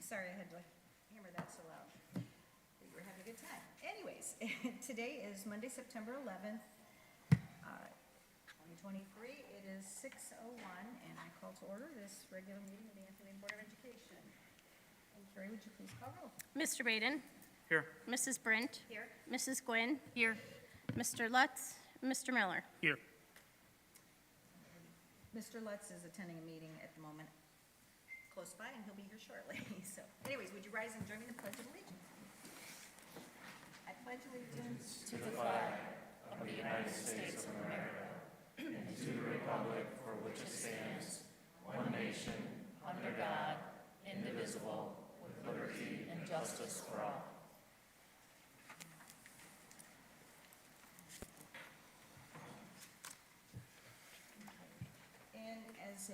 Sorry, I had to hammer that so loud. We were having a good time. Anyways, today is Monday, September 11th, 2023. It is 6:01, and I call to order this regular meeting of the Anthony Board of Education. And Carrie, would you please call roll? Mr. Baden. Here. Mrs. Brent. Here. Mrs. Gwynn. Here. Mr. Lutz. Mr. Miller. Here. Mr. Lutz is attending a meeting at the moment close by, and he'll be here shortly. So anyways, would you rise and join me in the Pledge of Allegiance? I pledge allegiance to the flag And as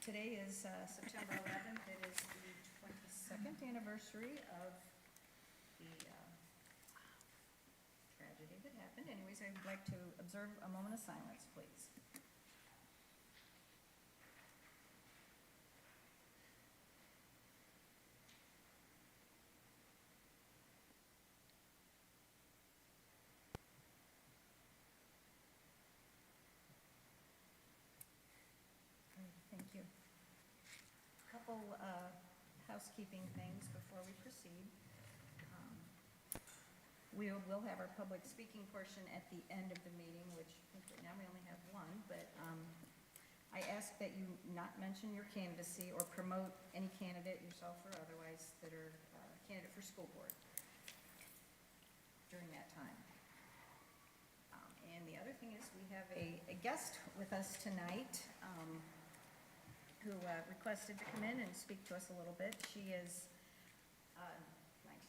today is September 11th, it is the 22nd anniversary of the tragedy that happened. Anyways, I would like to observe a moment of silence, please. Thank you. A couple housekeeping things before we proceed. We will have our public speaking portion at the end of the meeting, which I think right now we only have one, but I ask that you not mention your candidacy or promote any candidate, yourself or otherwise, that are candidate for school board during that time. And the other thing is we have a guest with us tonight who requested to come in and speak to us a little bit. She is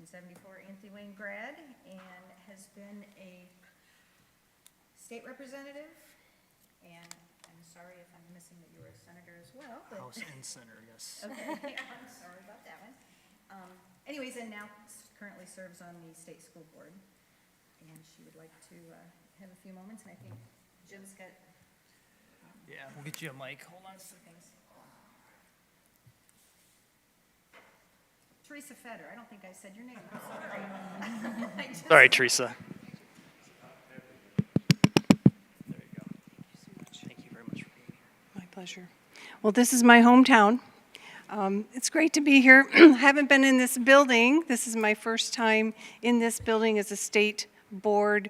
1974 Anthony Wayne grad and has been a state representative. And I'm sorry if I'm missing that you were a senator as well. But House and Center, yes. okay, yeah, I'm sorry about that one. Anyways, and now currently serves on the state school board. And she would like to have a few moments, and I think Jim's got Yeah, we'll get you a mic. Hold on. some things. Teresa Feder, I don't think I said your name, I'm sorry. I just- All right, Teresa. There you go. Thank you very much for being here. My pleasure. Well, this is my hometown. It's great to be here. I haven't been in this building. This is my first time in this building as a state board,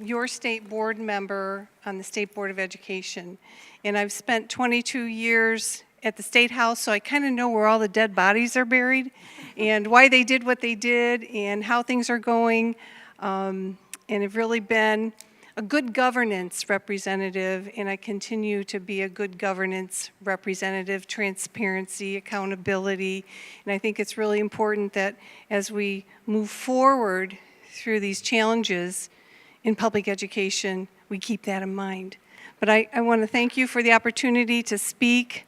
your state board member on the State Board of Education. And I've spent 22 years at the State House, so I kind of know where all the dead bodies are buried and why they did what they did and how things are going. And have really been a good governance representative, and I continue to be a good governance representative, transparency, accountability. And I think it's really important that as we move forward through these challenges in public education, we keep that in mind. But I want to thank you for the opportunity to speak.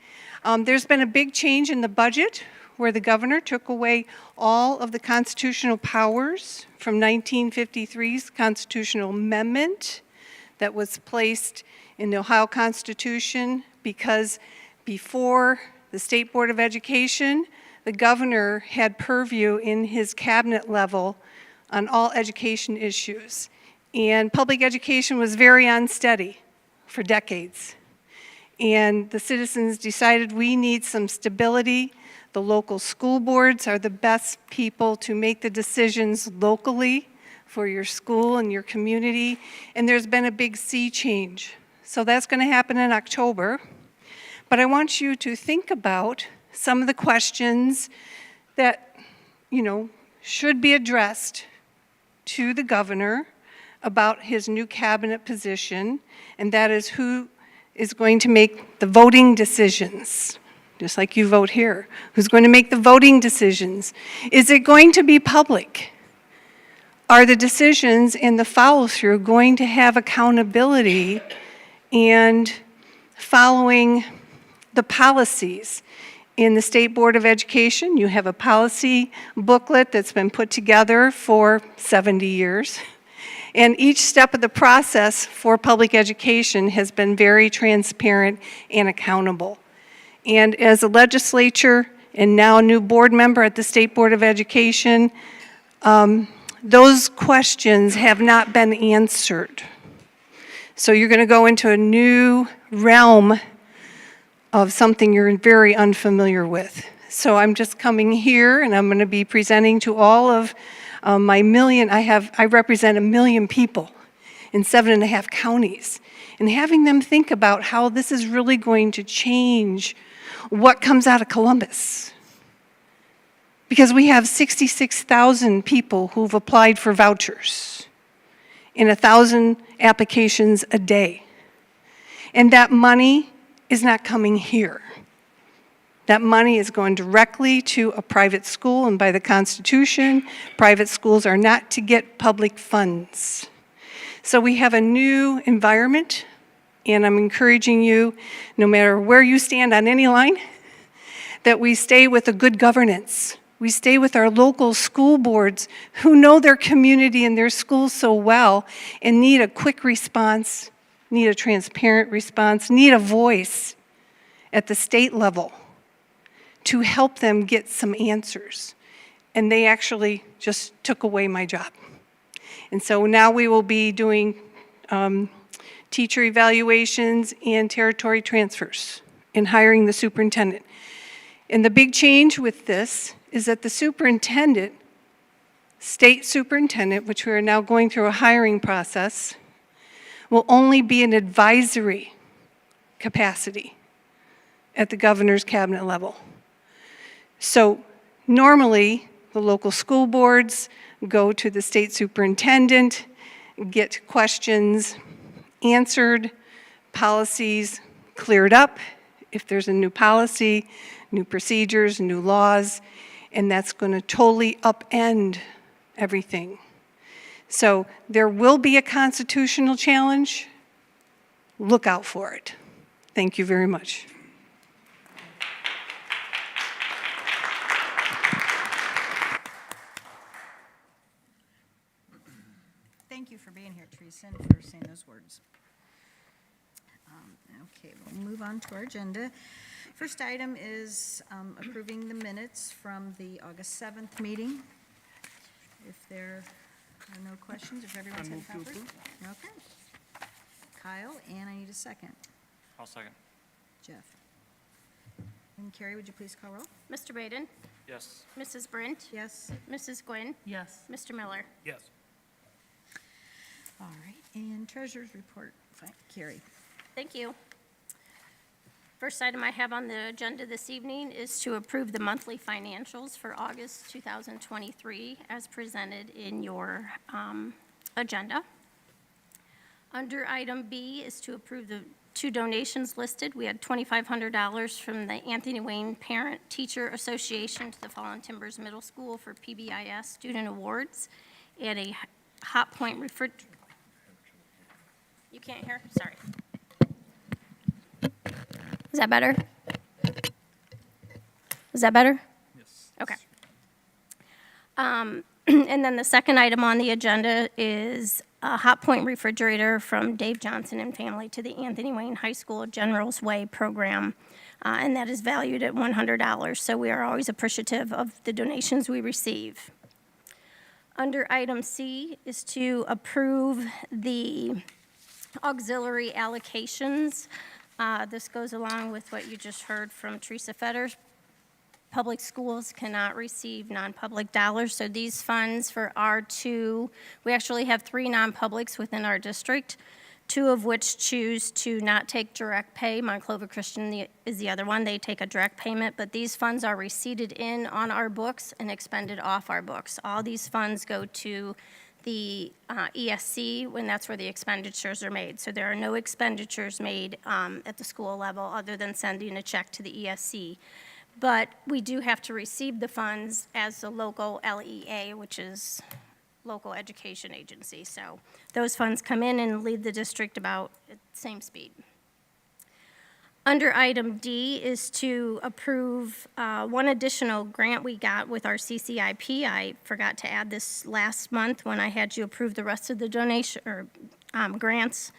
There's been a big change in the budget where the governor took away all of the constitutional powers from 1953's constitutional amendment that was placed in the Ohio Constitution, because before the State Board of Education, the governor had purview in his cabinet level on all education issues. And public education was very unsteady for decades. And the citizens decided we need some stability. The local school boards are the best people to make the decisions locally for your school and your community. And there's been a big sea change. So that's going to happen in October. But I want you to think about some of the questions that, should be addressed to the governor about his new cabinet position, and that is who is going to make the voting decisions, just like you vote here. Who's going to make the voting decisions? Is it going to be public? Are the decisions and the follow-through going to have accountability and following the policies? In the State Board of Education, you have a policy booklet that's been put together for 70 years. And each step of the process for public education has been very transparent and accountable. And as a legislature and now new board member at the State Board of Education, those questions have not been answered. So you're going to go into a new realm of something you're very unfamiliar with. So I'm just coming here and I'm going to be presenting to all of my million, I represent 1 million people in 7.5 counties, and having them think about how this is really going to change what comes out of Columbus. Because we have 66,000 people who've applied for vouchers and 1,000 applications a day. And that money is not coming here. That money is going directly to a private school, and by the Constitution, private schools are not to get public funds. So we have a new environment, and I'm encouraging you, no matter where you stand on any line, that we stay with a good governance. We stay with our local school boards who know their community and their schools so well and need a quick response, need a transparent response, need a voice at the state level to help them get some answers. And they actually just took away my job. And so now we will be doing teacher evaluations and territory transfers and hiring the superintendent. And the big change with this is that the superintendent, state superintendent, which we are now going through a hiring process, will only be an advisory capacity at the governor's cabinet level. So normally, the local school boards go to the state superintendent, get questions answered, policies cleared up, if there's a new policy, new procedures, new laws, and that's going to totally upend everything. So there will be a constitutional challenge. Look out for it. Thank you very much. Thank you for being here, Teresa, and for saying those words. Okay, we'll move on to our agenda. First item is approving the minutes from the August 7th meeting. If there are no questions, if everyone's had covered. Okay. Kyle, and I need a second. I'll second. Jeff. And Carrie, would you please call roll? Mr. Baden? Yes. Mrs. Brent? Yes. Mrs. Gwynn? Yes. Mr. Miller? Yes. All right, and treasurer's report, fine, Carrie. Thank you. First item I have on the agenda this evening is to approve the monthly financials for August 2023 as presented in your agenda. Under item B is to approve the 2 donations listed. We had $2,500 from the Anthony Wayne Parent Teacher Association to the Fallen Timbers Middle School for PBIS Student Awards, and a Hot Point refrigerator. You can't hear? Sorry. Is that better? Is that better? Yes. Okay. And then the second item on the agenda is a Hot Point refrigerator from Dave Johnson and family to the Anthony Wayne High School General's Way program, and that is valued at $100. So we are always appreciative of the donations we receive. Under item C is to approve the auxiliary allocations. This goes along with what you just heard from Teresa Fetters. Public schools cannot receive non-public dollars, so these funds for R2, we actually have 3 non-publics within our district, 2 of which choose to not take direct pay. Monclova Christian is the other one. They take a direct payment, but these funds are receipted in on our books and expended off our books. All these funds go to the ESC when that's where the expenditures are made. So there are no expenditures made at the school level other than sending a check to the ESC. But we do have to receive the funds as the local LEA, which is local education agency. So those funds come in and leave the district about at the same speed. Under item D is to approve one additional grant we got with our CCIP. I forgot to add this last month when I had you approve the rest of the donation or grants.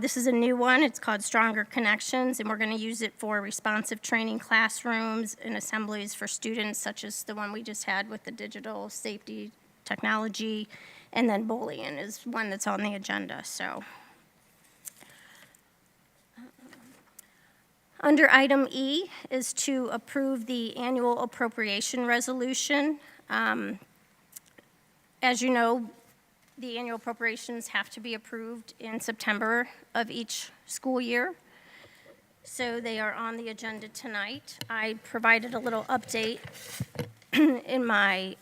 This is a new one. It's called Stronger Connections, and we're going to use it for responsive training classrooms and assemblies for students, such as the one we just had with the digital safety technology, and then bullying is one that's on the agenda. So, under item E is to approve the annual appropriation resolution. As you know, the annual appropriations have to be approved in September of each school year. So they are on the agenda tonight. I provided a little update in my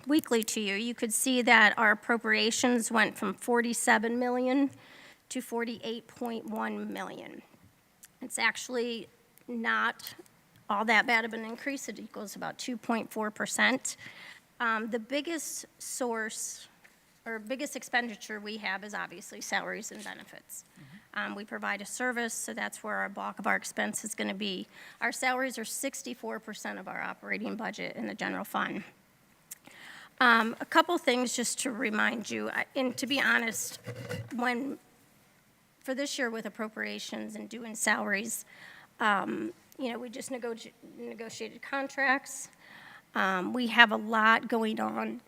weekly to you. You could see that our appropriations went from 47 million to 48.1 million. It's actually not all that bad of an increase. It equals about 2.4%. The biggest source or biggest expenditure we have is obviously salaries and benefits. We provide a service, so that's where our bulk of our expense is going to be. Our salaries are 64% of our operating budget in the general fund. A couple things just to remind you, and to be honest, for this year with appropriations and doing salaries, we just negotiated contracts. We have a lot going on.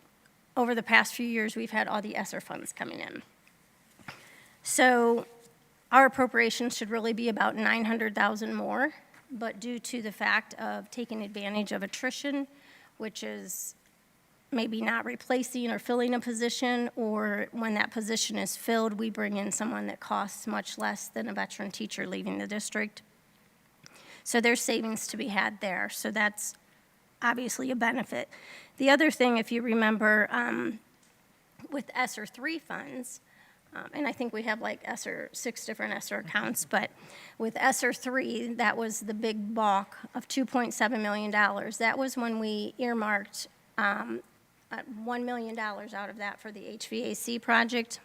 Over the past few years, we've had all the ESSER funds coming in. So our appropriations should really be about 900,000 more, but due to the fact of taking advantage of attrition, which is maybe not replacing or filling a position, or when that position is filled, we bring in someone that costs much less than a veteran teacher leaving the district. So there's savings to be had there. So that's obviously a benefit. The other thing, if you remember, with ESSER 3 funds, and I think we have like 6 different ESSER accounts, but with ESSER 3, that was the big bulk of $2.7 million. That was when we earmarked $1 million out of that for the HVAC project.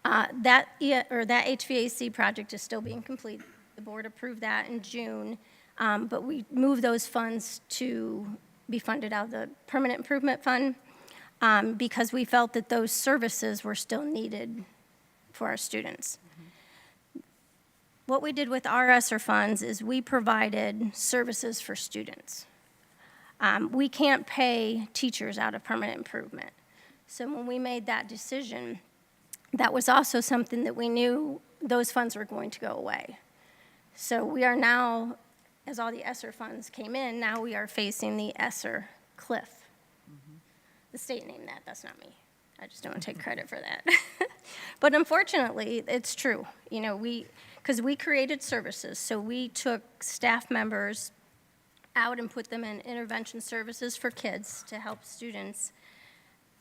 That HVAC project is still being completed. The board approved that in June, but we moved those funds to be funded out of the Permanent Improvement Fund because we felt that those services were still needed for our students. What we did with our ESSER funds is we provided services for students. We can't pay teachers out of permanent improvement. So when we made that decision, that was also something that we knew those funds were going to go away. So we are now, as all the ESSER funds came in, now we are facing the ESSER cliff. The state named that, that's not me. I just don't want to take credit for that. But unfortunately, it's true. Because we created services, so we took staff members out and put them in intervention services for kids to help students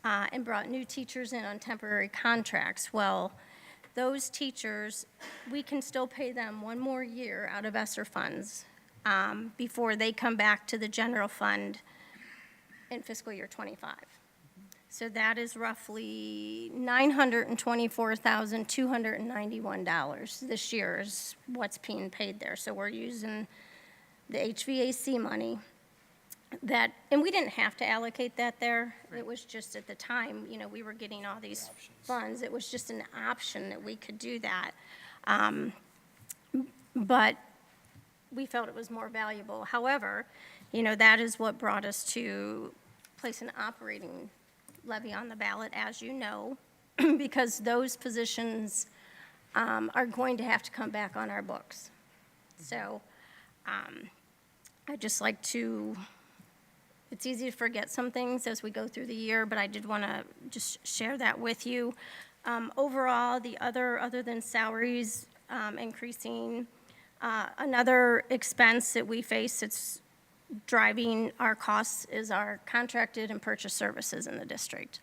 and brought new teachers in on temporary contracts. Well, those teachers, we can still pay them one more year out of ESSER funds before they come back to the general fund in fiscal year 25. So that is roughly $924,291 this year is what's being paid there. So we're using the HVAC money that, and we didn't have to allocate that there. Right. It was just at the time, we were getting all these funds. It was just an option that we could do that. But we felt it was more valuable. However, that is what brought us to place an operating levy on the ballot, as you know, because those positions are going to have to come back on our books. So I'd just like to, it's easy to forget some things as we go through the year, but I did want to just share that with you. Overall, the other than salaries increasing, another expense that we face that's driving our costs is our contracted and purchased services in the district.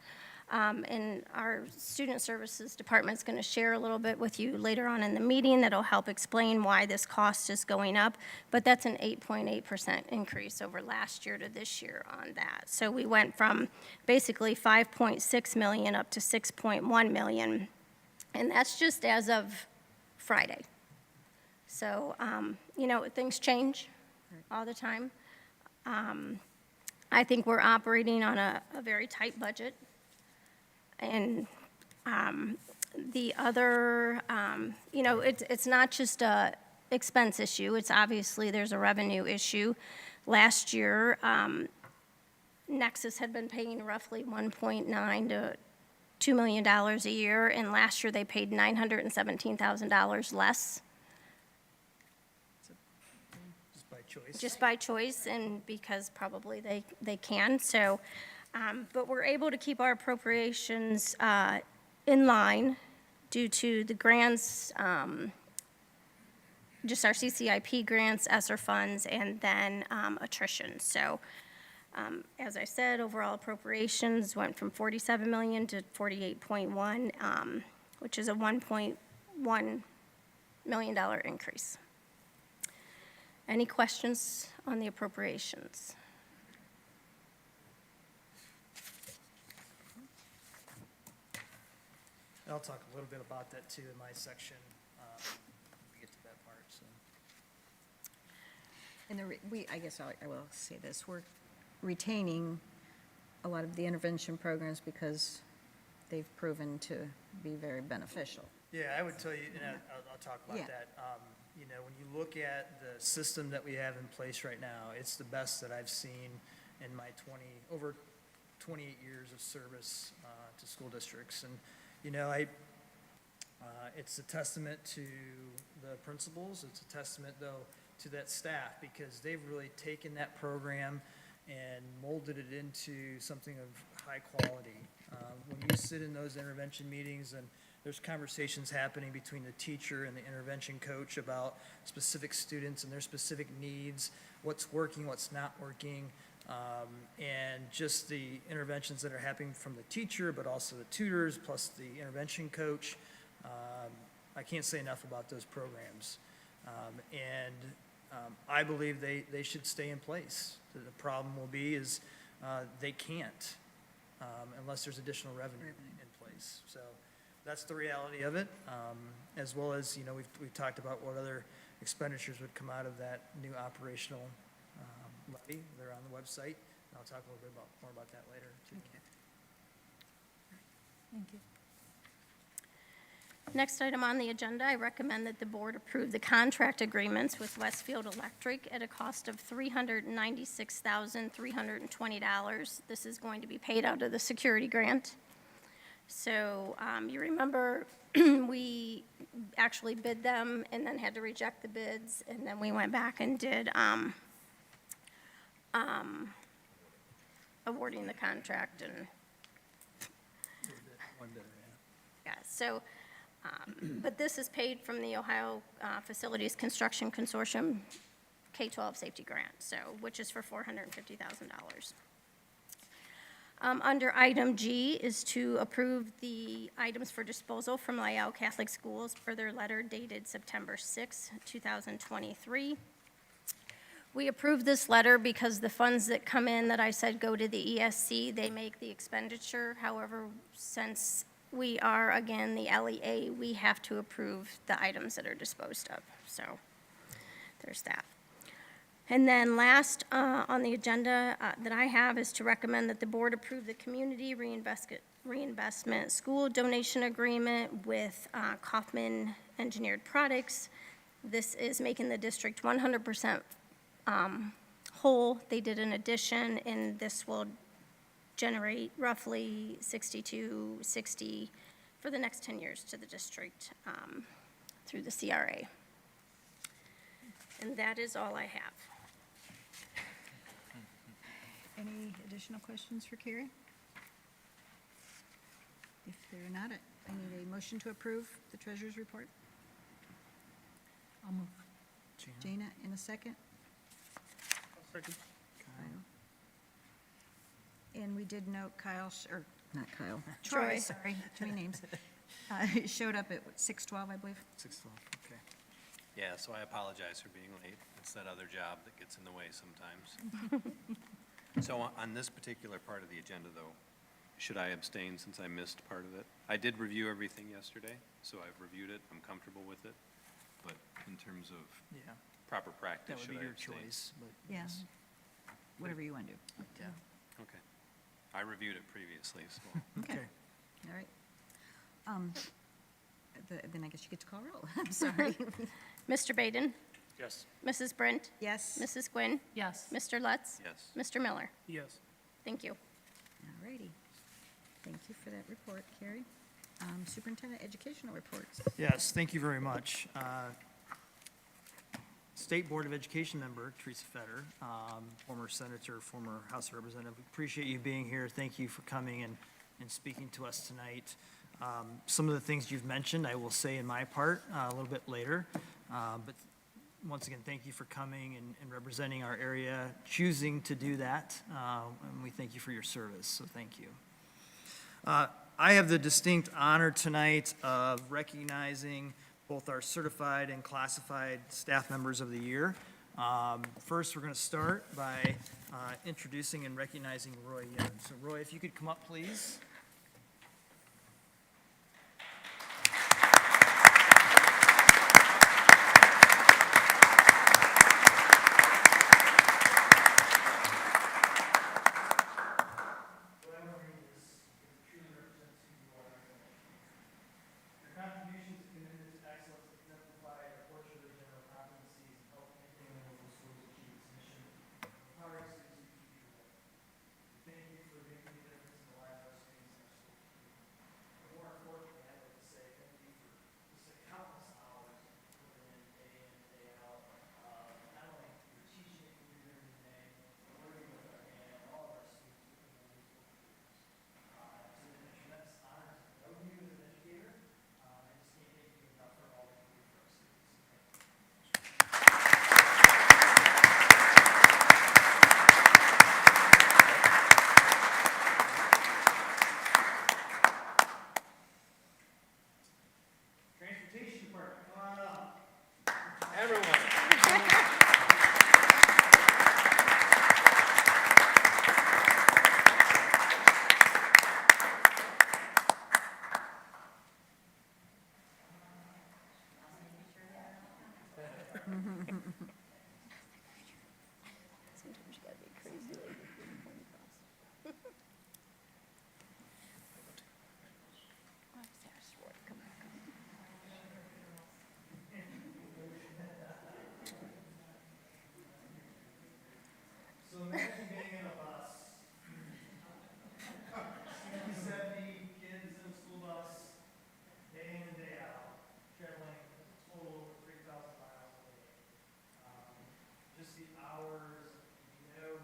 And our student services department is going to share a little bit with you later on in the meeting that'll help explain why this cost is going up, but that's an 8.8% increase over last year to this year on that. So we went from basically 5.6 million up to 6.1 million, and that's just as of Friday. So, things change all the time. I think we're operating on a very tight budget, and The other, it's not just a expense issue, it's obviously, there's a revenue issue. Last year, Nexus had been paying roughly $1.9 to $2 million a year, and last year they paid $917,000 less, Just by choice. just by choice and because probably they can. So, but we're able to keep our appropriations in line due to the grants, just our CCIP grants, ESSER funds, and then attrition. So, as I said, overall appropriations went from 47 million to 48.1, which is a $1.1 million increase. Any questions on the appropriations? And I'll talk a little bit about that too in my section, when we get to that part, so. And I guess I will say this, we're retaining a lot of the intervention programs because they've proven to be very beneficial. Yeah, I would tell you, and I'll talk Yeah. about that. When you look at the system that we have in place right now, it's the best that I've seen in my over 28 years of service to school districts. And, it's a testament to the principals, it's a testament, though, to that staff, because they've really taken that program and molded it into something of high quality. When you sit in those intervention meetings and there's conversations happening between the teacher and the intervention coach about specific students and their specific needs, what's working, what's not working, and just the interventions that are happening from the teacher, but also the tutors, plus the intervention coach. I can't say enough about those programs. I believe they should stay in place. The problem will be is they can't unless there's additional revenue in place. So that's the reality of it, as well as, we've talked about what other expenditures would come out of that new operational levy. They're on the website, and I'll talk a little bit more about that later, too. Thank you. Next item on the agenda, I recommend that the board approve the contract agreements with Westfield Electric at a cost of $396,320. This is going to be paid out of the security grant. So you remember, we actually bid them and then had to reject the bids, and then we went back and did awarding the contract and, One bidder, yeah. yeah, so, but this is paid from the Ohio Facilities Construction Consortium K-12 Safety Grant, so, which is for $450,000. Under item G is to approve the items for disposal from Lyell Catholic Schools per their letter dated September 6, 2023. We approved this letter because the funds that come in that I said go to the ESC, they make the expenditure. However, since we are, again, the LEA, we have to approve the items that are disposed of. So there's that. And then last on the agenda that I have is to recommend that the board approve the community reinvestment school donation agreement with Kaufman Engineered Products. This is making the district 100% whole. They did an addition, and this will generate roughly $60 for the next 10 years to the district through the CRA. And that is all I have. Any additional questions for Carrie? If there are not, I need a motion to approve the treasurer's report. I'll move. Jana, in a second. Kyle. And we did note Kyle, or not Kyle, Troy, Troy. sorry, too many names. Showed up at 6:12, I believe. 6:12, okay. Yeah, so I apologize for being late. It's that other job that gets in the way sometimes. So on this particular part of the agenda, though, should I abstain since I missed part of it? I did review everything yesterday, so I've reviewed it. I'm comfortable with it. But in terms of Yeah, proper that practice, would should be I your abstain? choice, but. Yeah. Whatever you want to do. Yeah, Okay. I reviewed it previously, so. Okay, all right. then I guess you get to call roll. I'm sorry. Mr. Baden? Yes. Mrs. Brent? Yes? Mrs. Gwynn? Yes. Mr. Lutz? Yes. Mr. Miller? Yes. Thank you. All righty. Thank you for that report, Carrie. Superintendent Educational Reports. Yes, thank you very much. State Board of Education member Teresa Fetter, former senator, former House Representative. We appreciate you being here. Thank you for coming and speaking to us tonight. Some of the things you've mentioned, I will say in my part a little bit later. But once again, thank you for coming and representing our area, choosing to do that. And we thank you for your service, so thank you. I have the distinct honor tonight of recognizing both our certified and classified staff members of the year. First, we're going to start by introducing and recognizing Roy Young. So Roy, if you could come up, please. Contributions and commitment to excellence exemplify a portrait of general competencies and help maintain the local schools achieve its mission, empowering students to keep your way. Thank you for making a difference in the lives of our students and our school community. But more importantly, I'd like to say thank you for just the countless hours you put in, day out, not only your teaching that you're doing today, but working with our and all of our students within the local schools. It's been a tremendous honor to know you as an educator. I just can't thank you enough for all that you do for our students. Thank you. Transportation Department, come on up. Everyone. So imagine being in a bus. 70 kids in a school bus, day in and day out, traveling a total over 3,000 miles a day. Just the hours,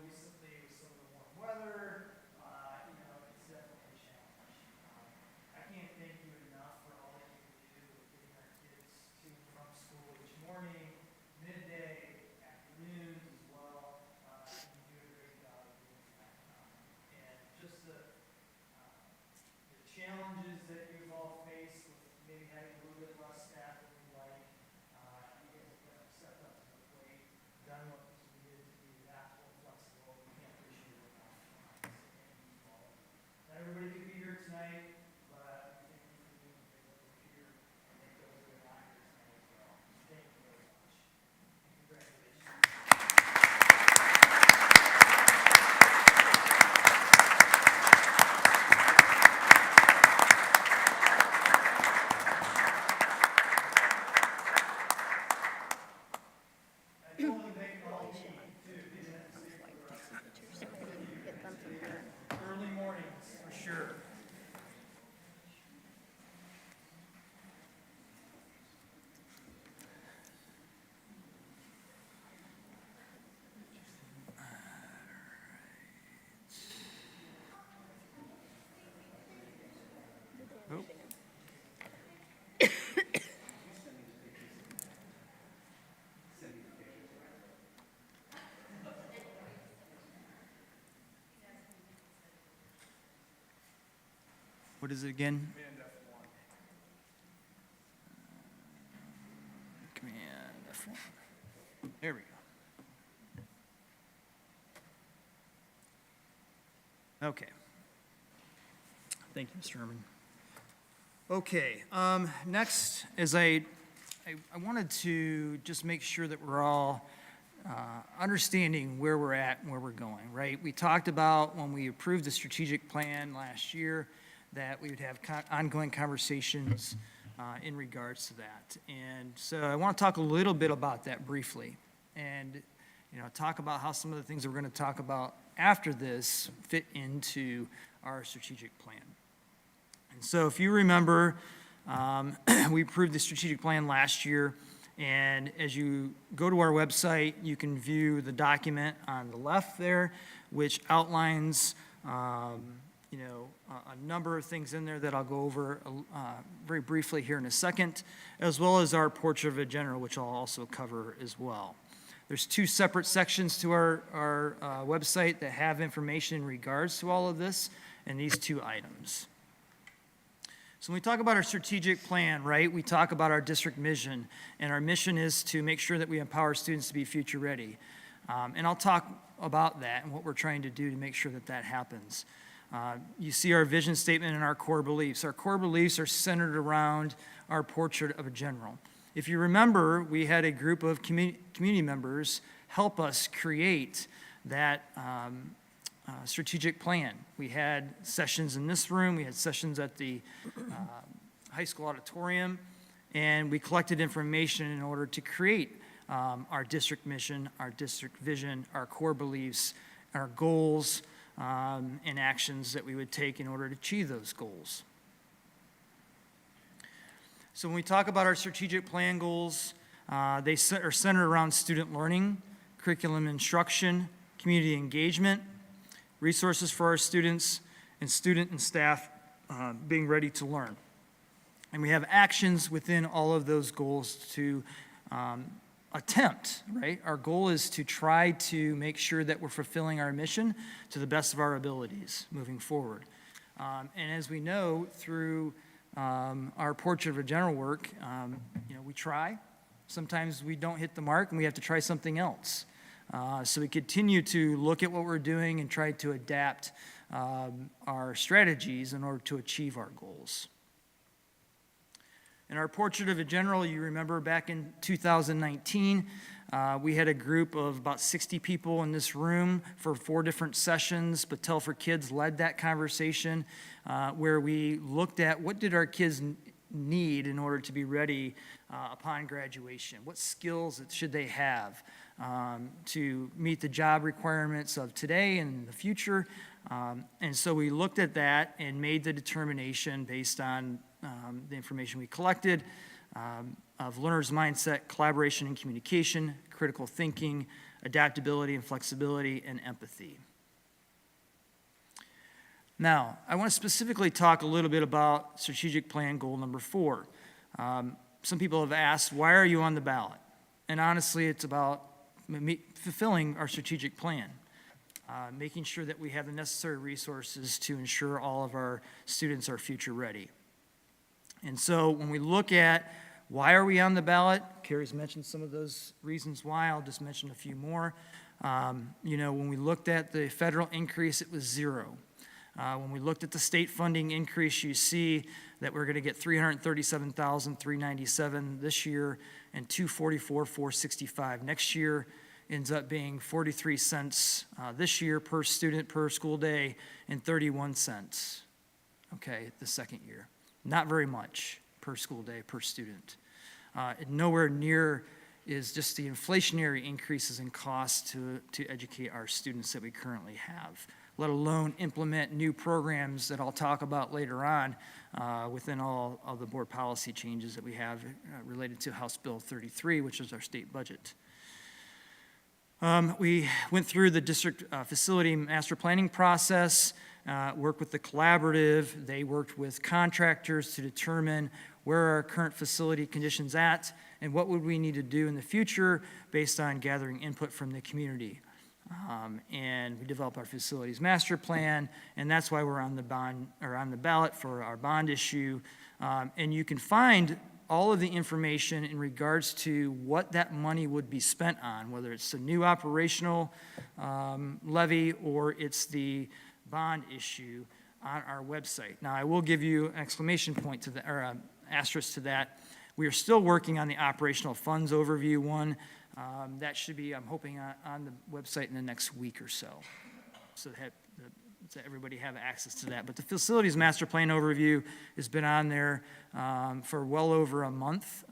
recently with some of the warm weather, it's definitely a challenge. I can't thank you enough for all that you do with getting our kids to and from school each morning, midday, afternoons as well. You do a great job of doing that. And just the challenges that you've all faced with maybe having a little bit less staff than you'd like, you guys have stepped up to the plate, done what was needed to be adaptable and flexible. We can't appreciate it enough. So thank you to all of you. Not everybody could be here tonight, but we thank you for being here and thank those that are not here tonight as well. Thank you very much. And congratulations. I totally make it all easy, too. Didn't have to stay for the rest of the early mornings, for sure. What is it again? Command F1. There we go. Okay. Thank you, Mr. Herman. Okay, next, as I wanted to just make sure that we're all understanding where we're at and where we're going, right? We talked about when we approved the strategic plan last year that we would have ongoing conversations in regards to that. And so I want to talk a little bit about that briefly, and talk about how some of the things that we're going to talk about after this fit into our strategic plan. And so if you remember, we approved the strategic plan last year, and as you go to our website, you can view the document on the left there, which outlines a number of things in there that I'll go over very briefly here in a second, as well as our portrait of a general, which I'll also cover as well. There's two separate sections to our website that have information in regards to all of this and these two items. So when we talk about our strategic plan, right, we talk about our district mission, and our mission is to make sure that we empower students to be future ready. And I'll talk about that and what we're trying to do to make sure that that happens. You see our vision statement and our core beliefs. Our core beliefs are centered around our portrait of a general. If you remember, we had a group of community members help us create that strategic plan. We had sessions in this room, we had sessions at the high school auditorium, and we collected information in order to create our district mission, our district vision, our core beliefs, our goals, and actions that we would take in order to achieve those goals. So when we talk about our strategic plan goals, they are centered around student learning, curriculum instruction, community engagement, resources for our students, and student and staff being ready to learn. And we have actions within all of those goals to attempt, right? Our goal is to try to make sure that we're fulfilling our mission to the best of our abilities moving forward. And as we know through our portrait of a general work, we try. Sometimes we don't hit the mark and we have to try something else. So we continue to look at what we're doing and try to adapt our strategies in order to achieve our goals. In our portrait of a general, you remember back in 2019, we had a group of about 60 people in this room for 4 different sessions. Battelle for Kids led that conversation where we looked at what did our kids need in order to be ready upon graduation. What skills should they have to meet the job requirements of today and the future? And so we looked at that and made the determination based on the information we collected of learner's mindset, collaboration and communication, critical thinking, adaptability and flexibility, and empathy. Now, I want to specifically talk a little bit about strategic plan goal number 4. Some people have asked, why are you on the ballot? And honestly, it's about fulfilling our strategic plan, making sure that we have the necessary resources to ensure all of our students are future ready. And so when we look at why are we on the ballot, Carrie's mentioned some of those reasons why. I'll just mention a few more. When we looked at the federal increase, it was 0. When we looked at the state funding increase, you see that we're going to get $337,397 this year and $244,465 next year. Ends up being 43 cents this year per student per school day and 31 cents, the second year. Not very much per school day per student. Nowhere near is just the inflationary increases in costs to educate our students that we currently have, let alone implement new programs that I'll talk about later on within all of the board policy changes that we have related to House Bill 33, which is our state budget. We went through the district facility master planning process, worked with the collaborative. They worked with contractors to determine where are our current facility conditions at and what would we need to do in the future based on gathering input from the community. And we developed our facilities master plan, and that's why we're on the ballot for our bond issue. And you can find all of the information in regards to what that money would be spent on, whether it's the new operational levy or it's the bond issue on our website. Now, I will give you an exclamation point to the, or an asterisk to that. We are still working on the operational funds overview one. That should be, I'm hoping, on the website in the next week or so. So that to everybody have access to that. But the facilities master plan overview has been on there for well over a month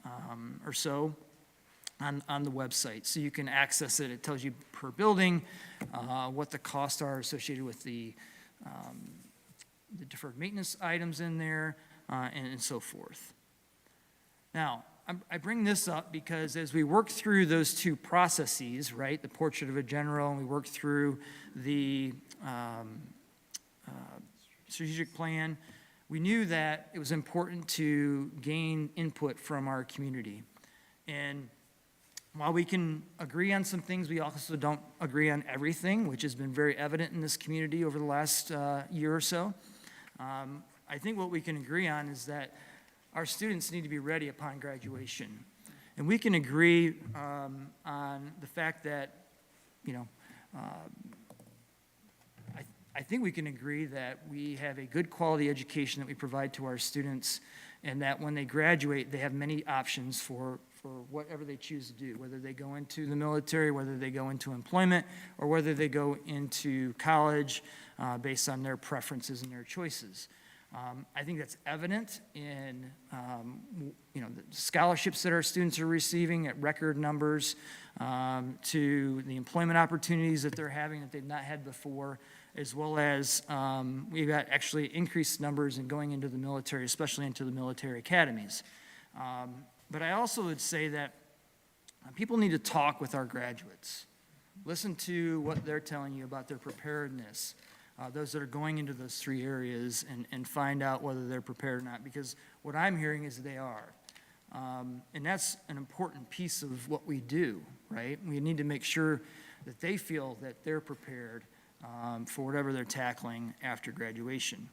or so on the website. So you can access it. It tells you per building what the costs are associated with the deferred maintenance items in there and so forth. Now, I bring this up because as we work through those two processes, right, the portrait of a general, and we work through the strategic plan, we knew that it was important to gain input from our community. And while we can agree on some things, we also don't agree on everything, which has been very evident in this community over the last year or so. I think what we can agree on is that our students need to be ready upon graduation. And we can agree on the fact that, you know, I think we can agree that we have a good quality education that we provide to our students, and that when they graduate, they have many options for whatever they choose to do, whether they go into the military, whether they go into employment, or whether they go into college based on their preferences and their choices. I think that's evident in, you know, the scholarships that our students are receiving at record numbers, to the employment opportunities that they're having that they've not had before, as well as we've got actually increased numbers in going into the military, especially into the military academies. But I also would say that people need to talk with our graduates. Listen to what they're telling you about their preparedness, those that are going into those three areas, and find out whether they're prepared or not, because what I'm hearing is they are. And that's an important piece of what we do, right? We need to make sure that they feel that they're prepared for whatever they're tackling after graduation.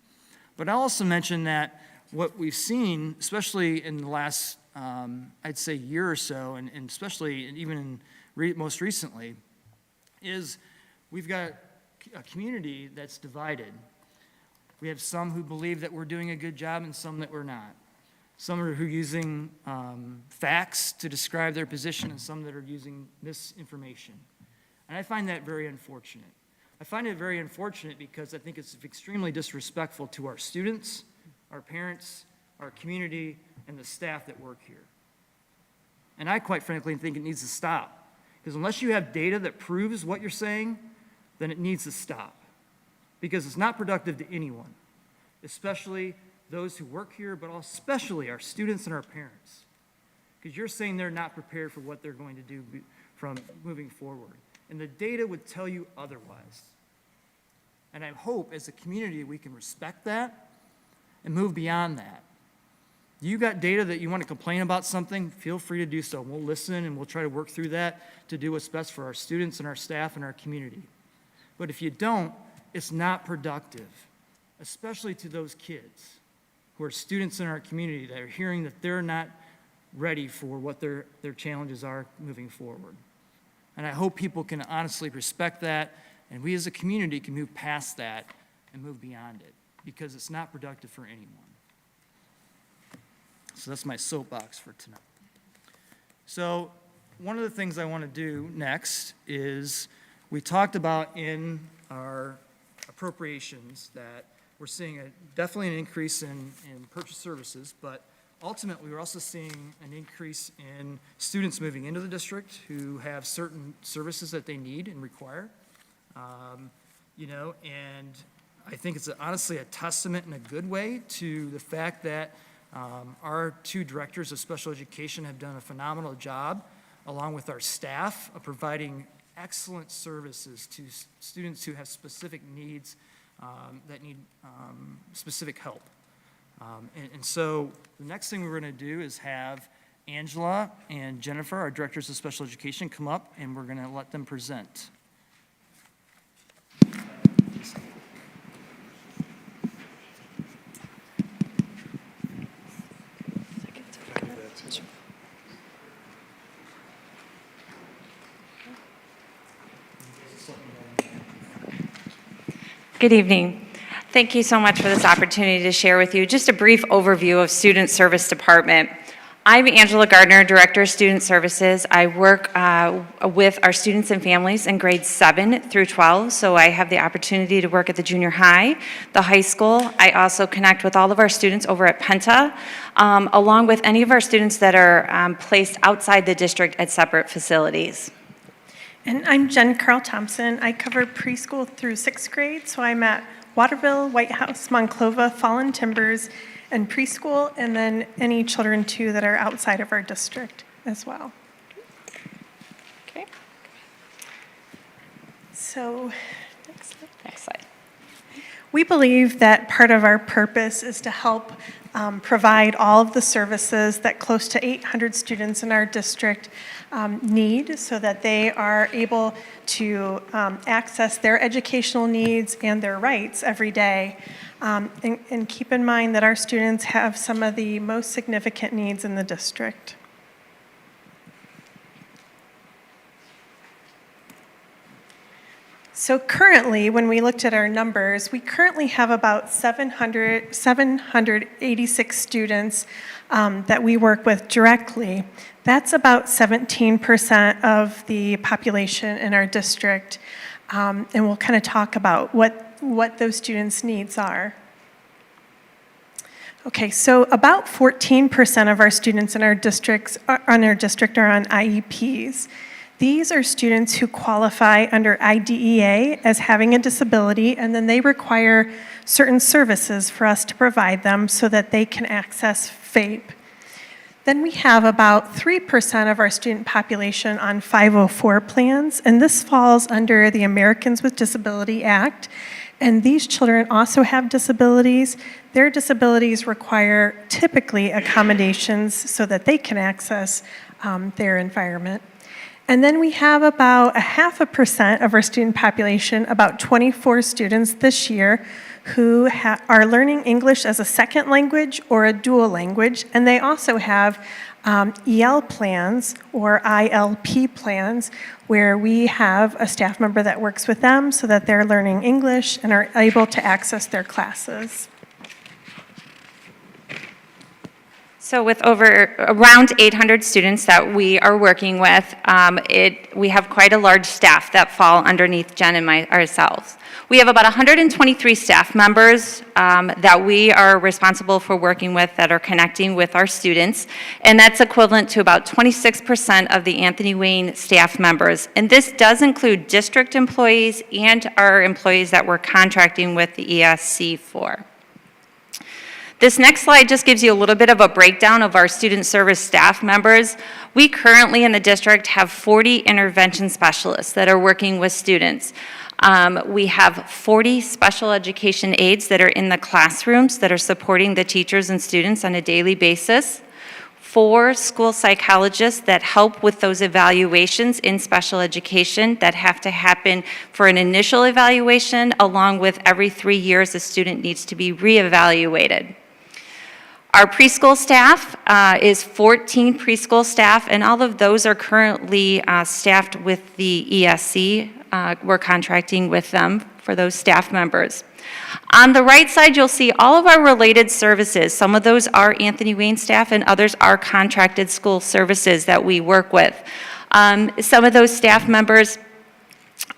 But I also mentioned that what we've seen, especially in the last, I'd say, year or so, and especially even most recently, is we've got a community that's divided. We have some who believe that we're doing a good job and some that we're not. Some are who are using facts to describe their position, and some that are using misinformation. And I find that very unfortunate. I find it very unfortunate because I think it's extremely disrespectful to our students, our parents, our community, and the staff that work here. And I quite frankly think it needs to stop. Because unless you have data that proves what you're saying, then it needs to stop. Because it's not productive to anyone, especially those who work here, but especially our students and our parents. Because you're saying they're not prepared for what they're going to do from moving forward. And the data would tell you otherwise. And I hope as a community we can respect that and move beyond that. You got data that you want to complain about something, feel free to do so. We'll listen and we'll try to work through that to do what's best for our students and our staff and our community. But if you don't, it's not productive, especially to those kids who are students in our community that are hearing that they're not ready for what their challenges are moving forward. And I hope people can honestly respect that, and we as a community can move past that and move beyond it, because it's not productive for anyone. So that's my soapbox for tonight. So one of the things I want to do next is, we talked about in our appropriations that we're seeing definitely an increase in purchase services, but ultimately, we're also seeing an increase in students moving into the district who have certain services that they need and require. You know, and I think it's honestly a testament in a good way to the fact that our two directors of special education have done a phenomenal job, along with our staff, of providing excellent services to students who have specific needs that need specific help. And so the next thing we're going to do is have Angela and Jennifer, our directors of special education, come up, and we're going to let them present. Good evening. Thank you so much for this opportunity to share with you just a brief overview of Student Service Department. I'm Angela Gardner, Director of Student Services. I work with our students and families in grades 7 through 12, so I have the opportunity to work at the junior high, the high school. I also connect with all of our students over at Penta, along with any of our students that are placed outside the district at separate facilities. And I'm Jen Carl Thompson. I cover preschool through 6th grade, so I'm at Waterville, White House, Monclova, Fallen Timbers, and preschool, and then any children too that are outside of our district as well. Okay, So, next slide. we believe that part of our purpose is to help provide all of the services that close to 800 students in our district need, so that they are able to access their educational needs and their rights every day. And keep in mind that our students have some of the most significant needs in the district. So currently, when we looked at our numbers, we currently have about 786 students that we work with directly. That's about 17% of the population in our district. And we'll kind of talk about what those students' needs are. Okay, so about 14% of our students in our district are on IEPs. These are students who qualify under IDEA as having a disability, and then they require certain services for us to provide them so that they can access FAPE. Then we have about 3% of our student population on 504 plans, and this falls under the Americans with Disability Act. And these children also have disabilities. Their disabilities require typically accommodations so that they can access their environment. And then we have about 0.5% of our student population, about 24 students this year, who are learning English as a second language or a dual language, and they also have EL plans or ILP plans, where we have a staff member that works with them so that they're learning English and are able to access their classes. So with around 800 students that we are working with, we have quite a large staff that fall underneath Jen and ourselves. We have about 123 staff members that we are responsible for working with, that are connecting with our students, and that's equivalent to about 26% of the Anthony Wayne staff members. And this does include district employees and our employees that we're contracting with the ESC for. This next slide just gives you a little bit of a breakdown of our student service staff members. We currently in the district have 40 intervention specialists that are working with students. We have 40 special education aides that are in the classrooms that are supporting the teachers and students on a daily basis. 4 school psychologists that help with those evaluations in special education that have to happen for an initial evaluation, along with every 3 years a student needs to be reevaluated. Our preschool staff is 14 preschool staff, and all of those are currently staffed with the ESC. We're contracting with them for those staff members. On the right side, you'll see all of our related services. Some of those are Anthony Wayne staff, and others are contracted school services that we work with. Some of those staff members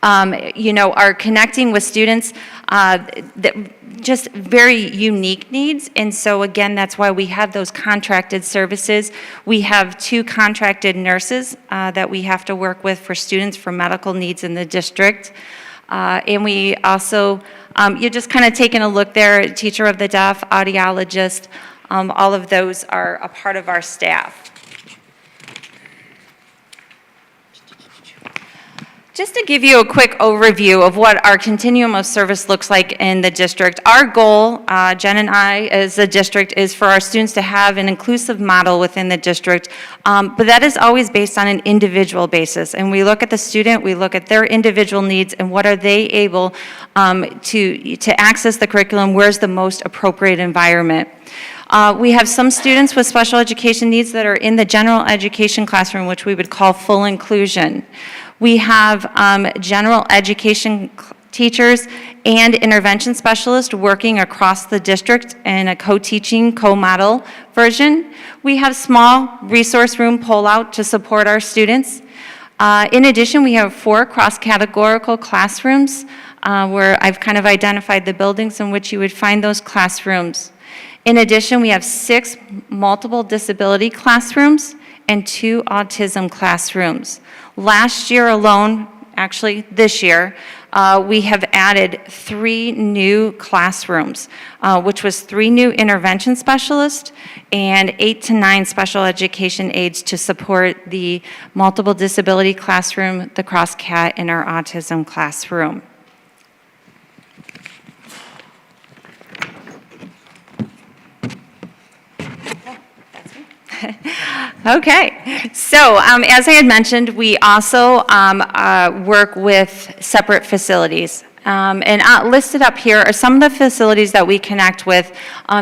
are connecting with students that just very unique needs. And so again, that's why we have those contracted services. We have 2 contracted nurses that we have to work with for students for medical needs in the district. And we also, you're just kind of taking a look there, teacher of the deaf, audiologist, all of those are a part of our staff. Just to give you a quick overview of what our continuum of service looks like in the district, our goal, Jen and I, as a district, is for our students to have an inclusive model within the district, but that is always based on an individual basis. And we look at the student, we look at their individual needs, and what are they able to access the curriculum, where's the most appropriate environment. We have some students with special education needs that are in the general education classroom, which we would call full inclusion. We have general education teachers, and intervention specialists working across the district in a co-teaching, co-model version. We have small resource room pull-out to support our students. In addition, we have 4 cross-categorical classrooms where I've kind of identified the buildings in which you would find those classrooms. In addition, we have 6 multiple disability classrooms and 2 autism classrooms. Last year alone, actually this year, we have added 3 new classrooms, which was 3 new intervention specialists and 8 to 9 special education aides to support the multiple disability classroom, the cross-cat, and our autism classroom. Okay, so as I had mentioned, we also work with separate facilities. And listed up here are some of the facilities that we connect with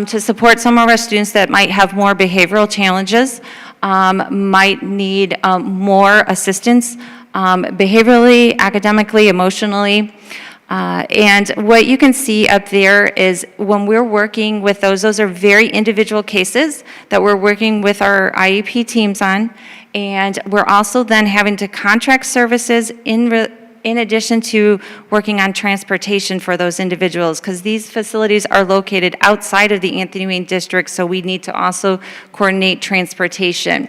to support some of our students that might have more behavioral challenges, might need more assistance behaviorally, academically, emotionally. And what you can see up there is when we're working with those are very individual cases that we're working with our IEP teams on. And we're also then having to contract services in addition to working on transportation for those individuals, because these facilities are located outside of the Anthony Wayne District, so we need to also coordinate transportation.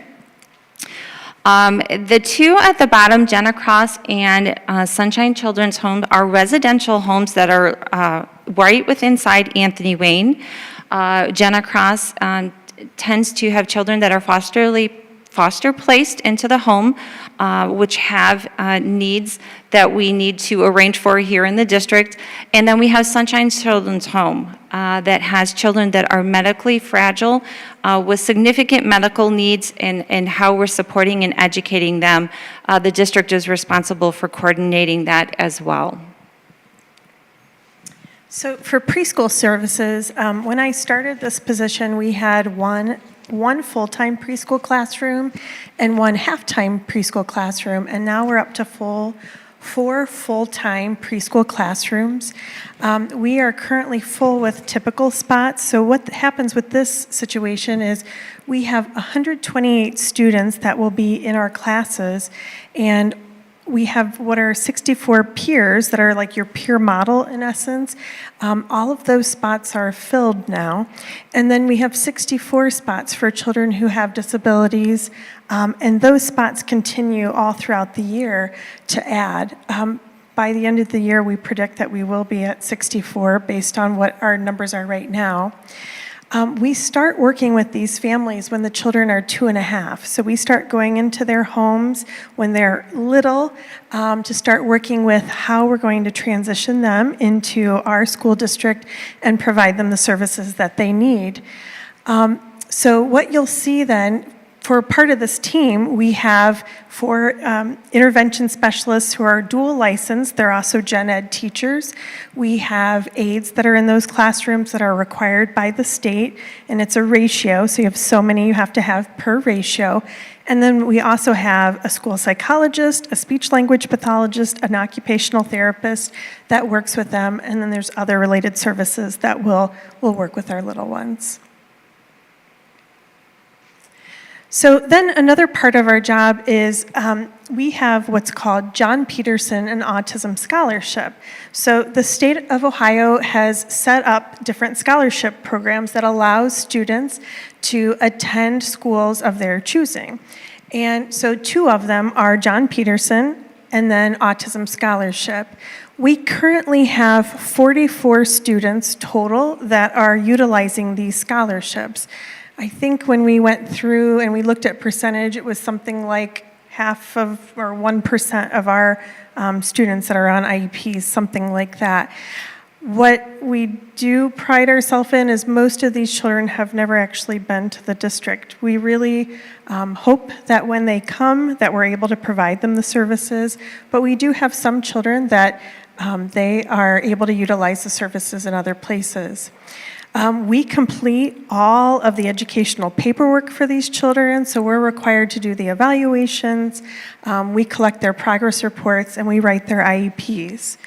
The 2 at the bottom, Jenna Cross and Sunshine Children's Home, are residential homes that are right within inside Anthony Wayne. Jenna Cross tends to have children that are foster placed into the home, which have needs that we need to arrange for here in the district. And then we have Sunshine Children's Home that has children that are medically fragile with significant medical needs, and how we're supporting and educating them. The district is responsible for coordinating that as well. So for preschool services, when I started this position, we had one full-time preschool classroom and 1 half-time preschool classroom, and now we're up to 4 full-time preschool classrooms. We are currently full with typical spots, so what happens with this situation is we have 128 students that will be in our classes, and we have what are 64 peers that are like your peer model in essence. All of those spots are filled now. And then we have 64 spots for children who have disabilities, and those spots continue all throughout the year to add. By the end of the year, we predict that we will be at 64 based on what our numbers are right now. We start working with these families when the children are 2.5. So we start going into their homes when they're little to start working with how we're going to transition them into our school district and provide them the services that they need. So what you'll see then, for part of this team, we have 4 intervention specialists who are dual licensed. They're also gen ed teachers. We have aides that are in those classrooms that are required by the state, and it's a ratio, so you have so many you have to have per ratio. And then we also have a school psychologist, a speech language pathologist, an occupational therapist that works with them, and then there's other related services that will work with our little ones. So then another part of our job is we have what's called John Peterson and Autism Scholarship. So the state of Ohio has set up different scholarship programs that allow students to attend schools of their choosing. And so 2 of them are John Peterson and then Autism Scholarship. We currently have 44 students total that are utilizing these scholarships. I think when we went through and we looked at percentage, it was something like 1% of our students that are on IEPs, something like that. What we do pride ourselves in is most of these children have never actually been to the district. We really hope that when they come that we're able to provide them the services, but we do have some children that they are able to utilize the services in other places. We complete all of the educational paperwork for these children, so we're required to do the evaluations, we collect their progress reports, and we write their IEPs.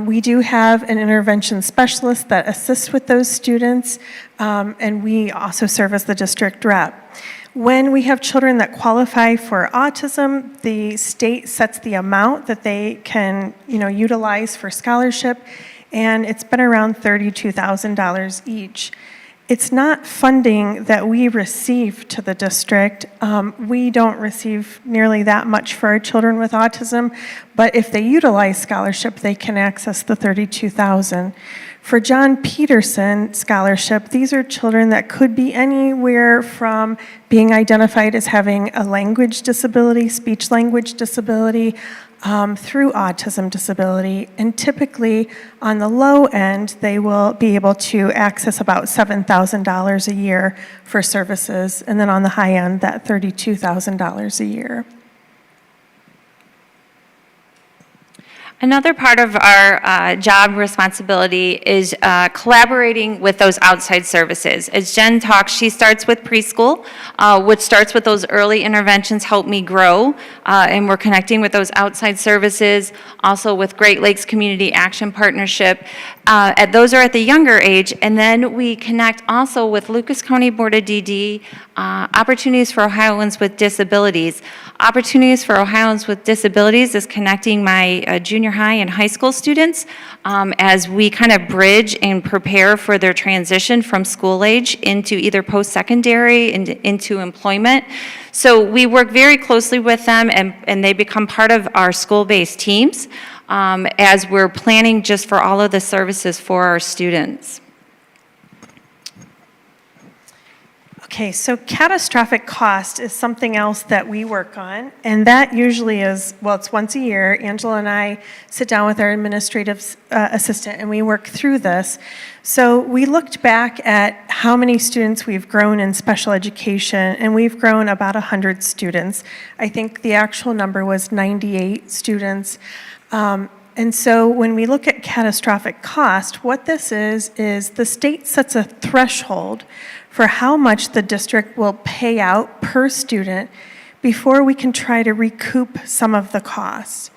We do have an intervention specialist that assists with those students, and we also serve as the district rep. When we have children that qualify for autism, the state sets the amount that they can, utilize for scholarship, and it's been around $32,000 each. It's not funding that we receive to the district. We don't receive nearly that much for our children with autism, but if they utilize scholarship, they can access the $32,000. For John Peterson Scholarship, these are children that could be anywhere from being identified as having a language disability, speech language disability, through autism disability, and typically on the low end, they will be able to access about $7,000 a year for services, and then on the high end, that $32,000 a year. Another part of our job responsibility is collaborating with those outside services. As Jen talks, she starts with preschool, which starts with those early interventions, Help Me Grow, and we're connecting with those outside services, also with Great Lakes Community Action Partnership. Those are at the younger age, and then we connect also with Lucas County Board of DD, Opportunities for Ohioans with Disabilities. Opportunities for Ohioans with Disabilities is connecting my junior high and high school students as we kind of bridge and prepare for their transition from school age into either post-secondary and into employment. So we work very closely with them, and they become part of our school-based teams as we're planning just for all of the services for our students. Okay, so catastrophic cost is something else that we work on, and that usually is, well, it's once a year. Angela and I sit down with our administrative assistant, and we work through this. So we looked back at how many students we've grown in special education, and we've grown about 100 students. I think the actual number was 98 students. And so when we look at catastrophic cost, what this is the state sets a threshold for how much the district will pay out per student before we can try to recoup some of the costs.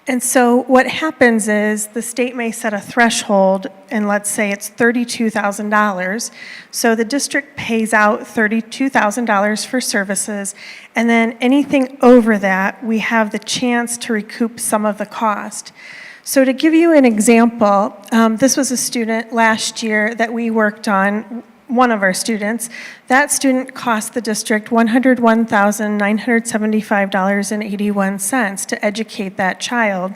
And so what happens is the state may set a threshold, and let's say it's $32,000. So the district pays out $32,000 for services, and then anything over that, we have the chance to recoup some of the cost. So to give you an example, this was a student last year that we worked on, one of our students. That student cost the district $101,975.81 to educate that child.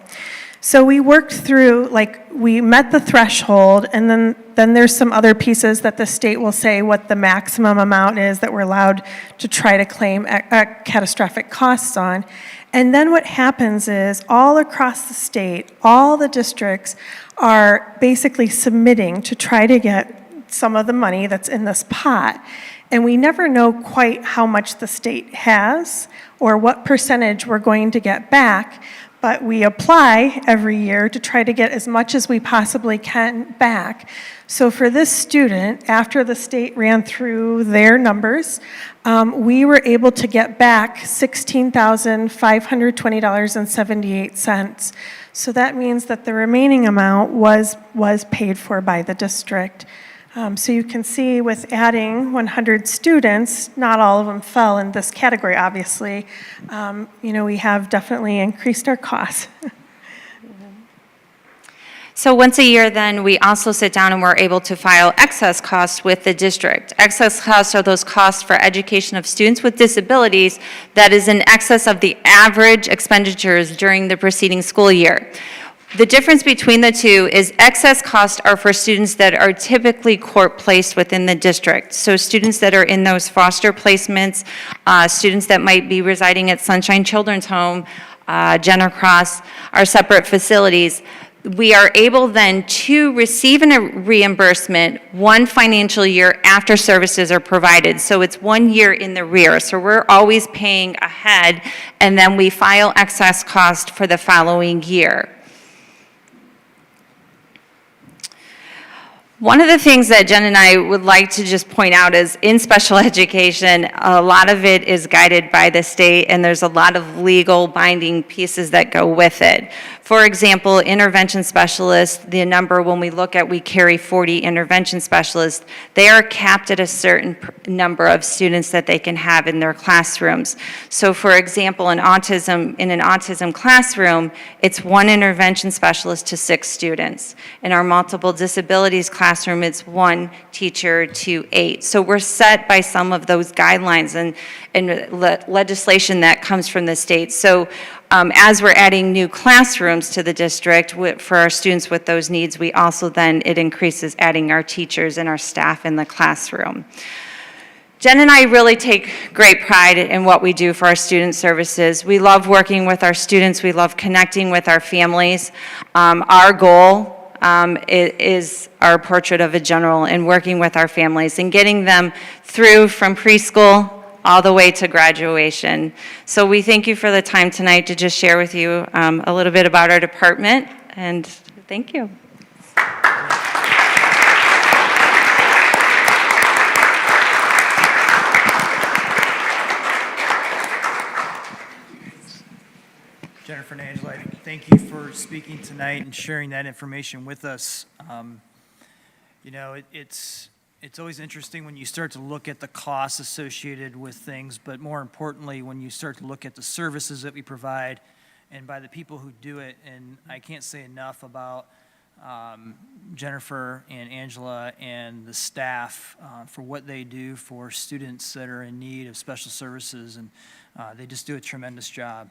So we worked through, we met the threshold, and then there's some other pieces that the state will say what the maximum amount is that we're allowed to try to claim catastrophic costs on. And then what happens is all across the state, all the districts are basically submitting to try to get some of the money that's in this pot. And we never know quite how much the state has or what percentage we're going to get back, but we apply every year to try to get as much as we possibly can back. So for this student, after the state ran through their numbers, we were able to get back $16,520.78. So that means that the remaining amount was paid for by the district. So you can see with adding 100 students, not all of them fell in this category, obviously. We have definitely increased our costs. So once a year, then, we also sit down and we're able to file excess costs with the district. Excess costs are those costs for education of students with disabilities that is in excess of the average expenditures during the preceding school year. The difference between the two is excess costs are for students that are typically court-placed within the district. So students that are in those foster placements, students that might be residing at Sunshine Children's Home, Jenner Cross, are separate facilities. We are able then to receive a reimbursement one financial year after services are provided. So it's 1 year in the rear. So we're always paying ahead, and then we file excess cost for the following year. One of the things that Jen and I would like to just point out is in special education, a lot of it is guided by the state, and there's a lot of legal binding pieces that go with it. For example, intervention specialists, the number when we look at, we carry 40 intervention specialists, they are capped at a certain number of students that they can have in their classrooms. So for example, in an autism classroom, it's 1 intervention specialist to 6 students. In our multiple disabilities classroom, it's 1 teacher to 8. So we're set by some of those guidelines and legislation that comes from the state. So as we're adding new classrooms to the district for our students with those needs, we also then, it increases adding our teachers and our staff in the classroom. Jen and I really take great pride in what we do for our student services. We love working with our students. We love connecting with our families. Our goal is our portrait of a general and working with our families and getting them through from preschool all the way to graduation. So we thank you for the time tonight to just share with you a little bit about our department, and thank you. Jennifer and Angela, thank you for speaking tonight and sharing that information with us. You know, it's always interesting when you start to look at the costs associated with things, but more importantly, when you start to look at the services that we provide and by the people who do it. And I can't say enough about Jennifer and Angela and the staff for what they do for students that are in need of special services, and they just do a tremendous job.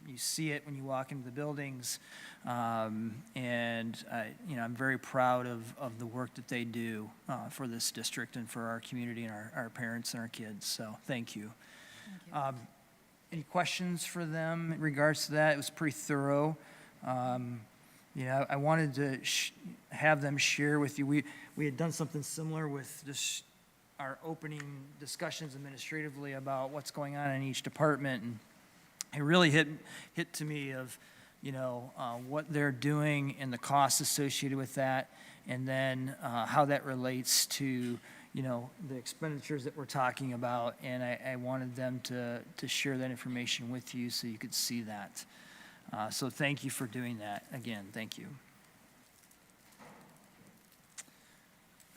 You see it when you walk into the buildings, and you know, I'm very proud of the work that they do for this district and for our community and our parents and our kids. So thank you. Any questions for them in regards to that? It was pretty thorough. You know, I wanted to have them share with you. We had done something similar with just our opening discussions administratively about what's going on in each department, and it really hit to me of, you know, what they're doing and the costs associated with that, and then how that relates to, you know, the expenditures that we're talking about. And I wanted them to share that information with you so you could see that. So thank you for doing that. Again, thank you.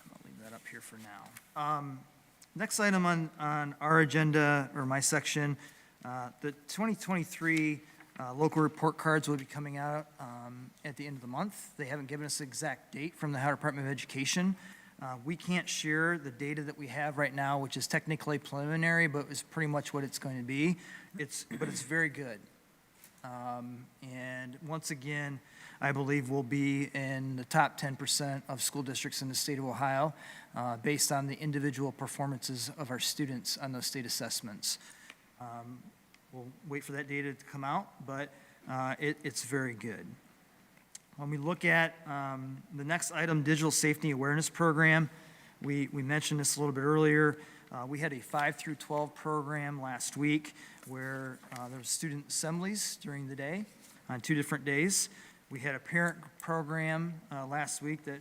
I'm going to leave that up here for now. Next item on our agenda, or my section, the 2023 local report cards will be coming out at the end of the month. They haven't given us an exact date from the Ohio Department of Education. We can't share the data that we have right now, which is technically preliminary, but it's pretty much what it's going to be. But it's very good. And once again, I believe we'll be in the top 10% of school districts in the state of Ohio based on the individual performances of our students on those state assessments. We'll wait for that data to come out, but it's very good. When we look at the next item, Digital Safety Awareness Program, we mentioned this a little bit earlier. We had a 5 through 12 program last week where there were student assemblies during the day on 2 different days. We had a parent program last week that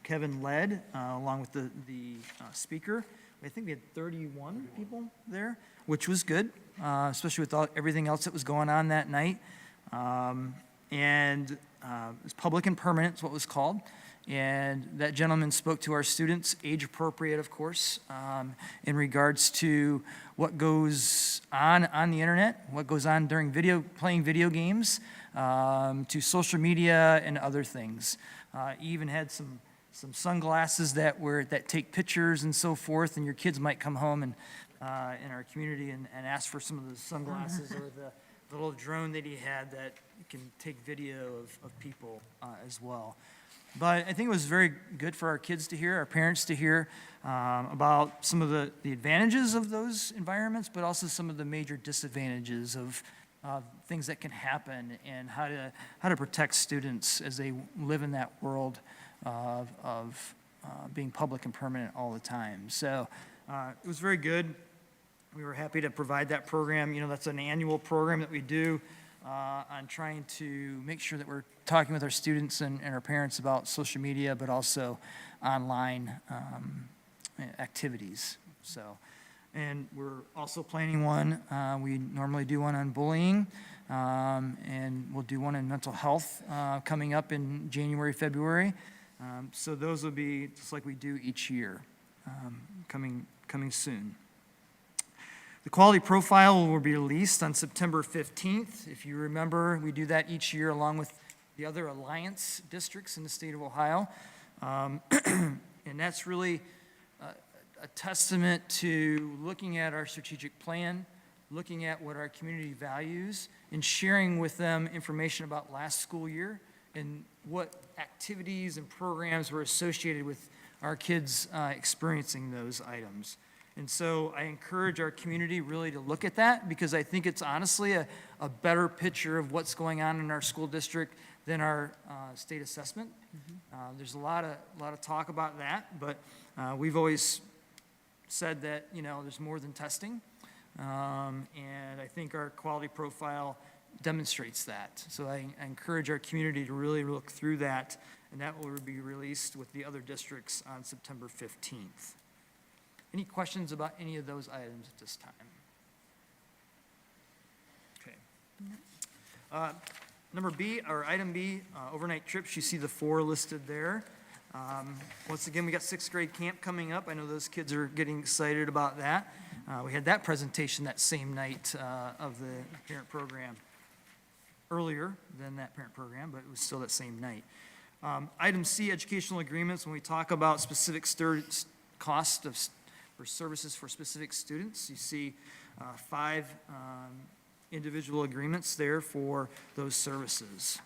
Kevin led along with the speaker. I think we had 31 people there, which was good, especially with everything else that was going on that night. And it was public and permanent is what it was called. And that gentleman spoke to our students, age appropriate, of course, in regards to what goes on the internet, what goes on during playing video games, to social media and other things. He even had some sunglasses that take pictures and so forth, and your kids might come home and in our community and ask for some of the sunglasses or the little drone that he had that can take video of people as well. But I think it was very good for our kids to hear, our parents to hear about some of the advantages of those environments, but also some of the major disadvantages of things that can happen and how to protect students as they live in that world of being public and permanent all the time. So it was very good. We were happy to provide that program. You know, that's an annual program that we do on trying to make sure that we're talking with our students and our parents about social media, but also online activities. So And we're also planning one, we normally do one on bullying, and we'll do one in mental health coming up in January, February. So those will be just like we do each year, coming soon. The quality profile will be released on September 15th. If you remember, we do that each year along with the other alliance districts in the state of Ohio. And that's really a testament to looking at our strategic plan, looking at what our community values, and sharing with them information about last school year and what activities and programs were associated with our kids experiencing those items. And so I encourage our community really to look at that, because I think it's honestly a better picture of what's going on in our school district than our state assessment. There's a lot of talk about that, but we've always said that, there's more than testing. And I think our quality profile demonstrates that. So I encourage our community to really look through that, and that will be released with the other districts on September 15th. Any questions about any of those items at this time? Okay. Number B, or item B, overnight trips, you see the 4 listed there. Once again, we got 6th grade camp coming up. I know those kids are getting excited about that. We had that presentation that same night of the parent program, earlier than that parent program, but it was still that same night. Item C, educational agreements. When we talk about specific cost for services for specific students, you see 5 individual agreements there for those services.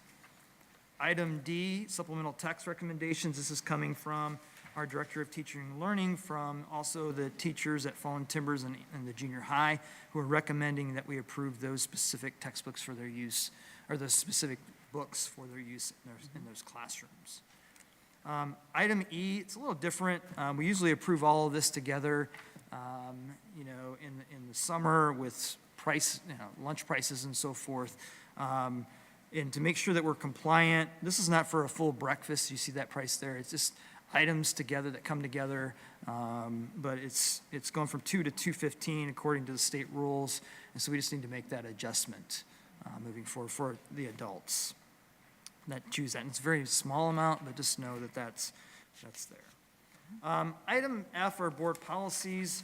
Item D, supplemental text recommendations. This is coming from our Director of Teaching and Learning, from also the teachers at Fallen Timbers and the junior high, who are recommending that we approve those specific textbooks for their use, or those specific books for their use in those classrooms. Item E, it's a little different. We usually approve all of this together, in the summer with lunch prices and so forth. And to make sure that we're compliant, this is not for a full breakfast. You see that price there. It's just items together that come together. But it's going from $2 to $2.15 according to the state rules. And so we just need to make that adjustment moving forward for the adults that choose that. And it's a very small amount, but just know that that's there. Item F are board policies.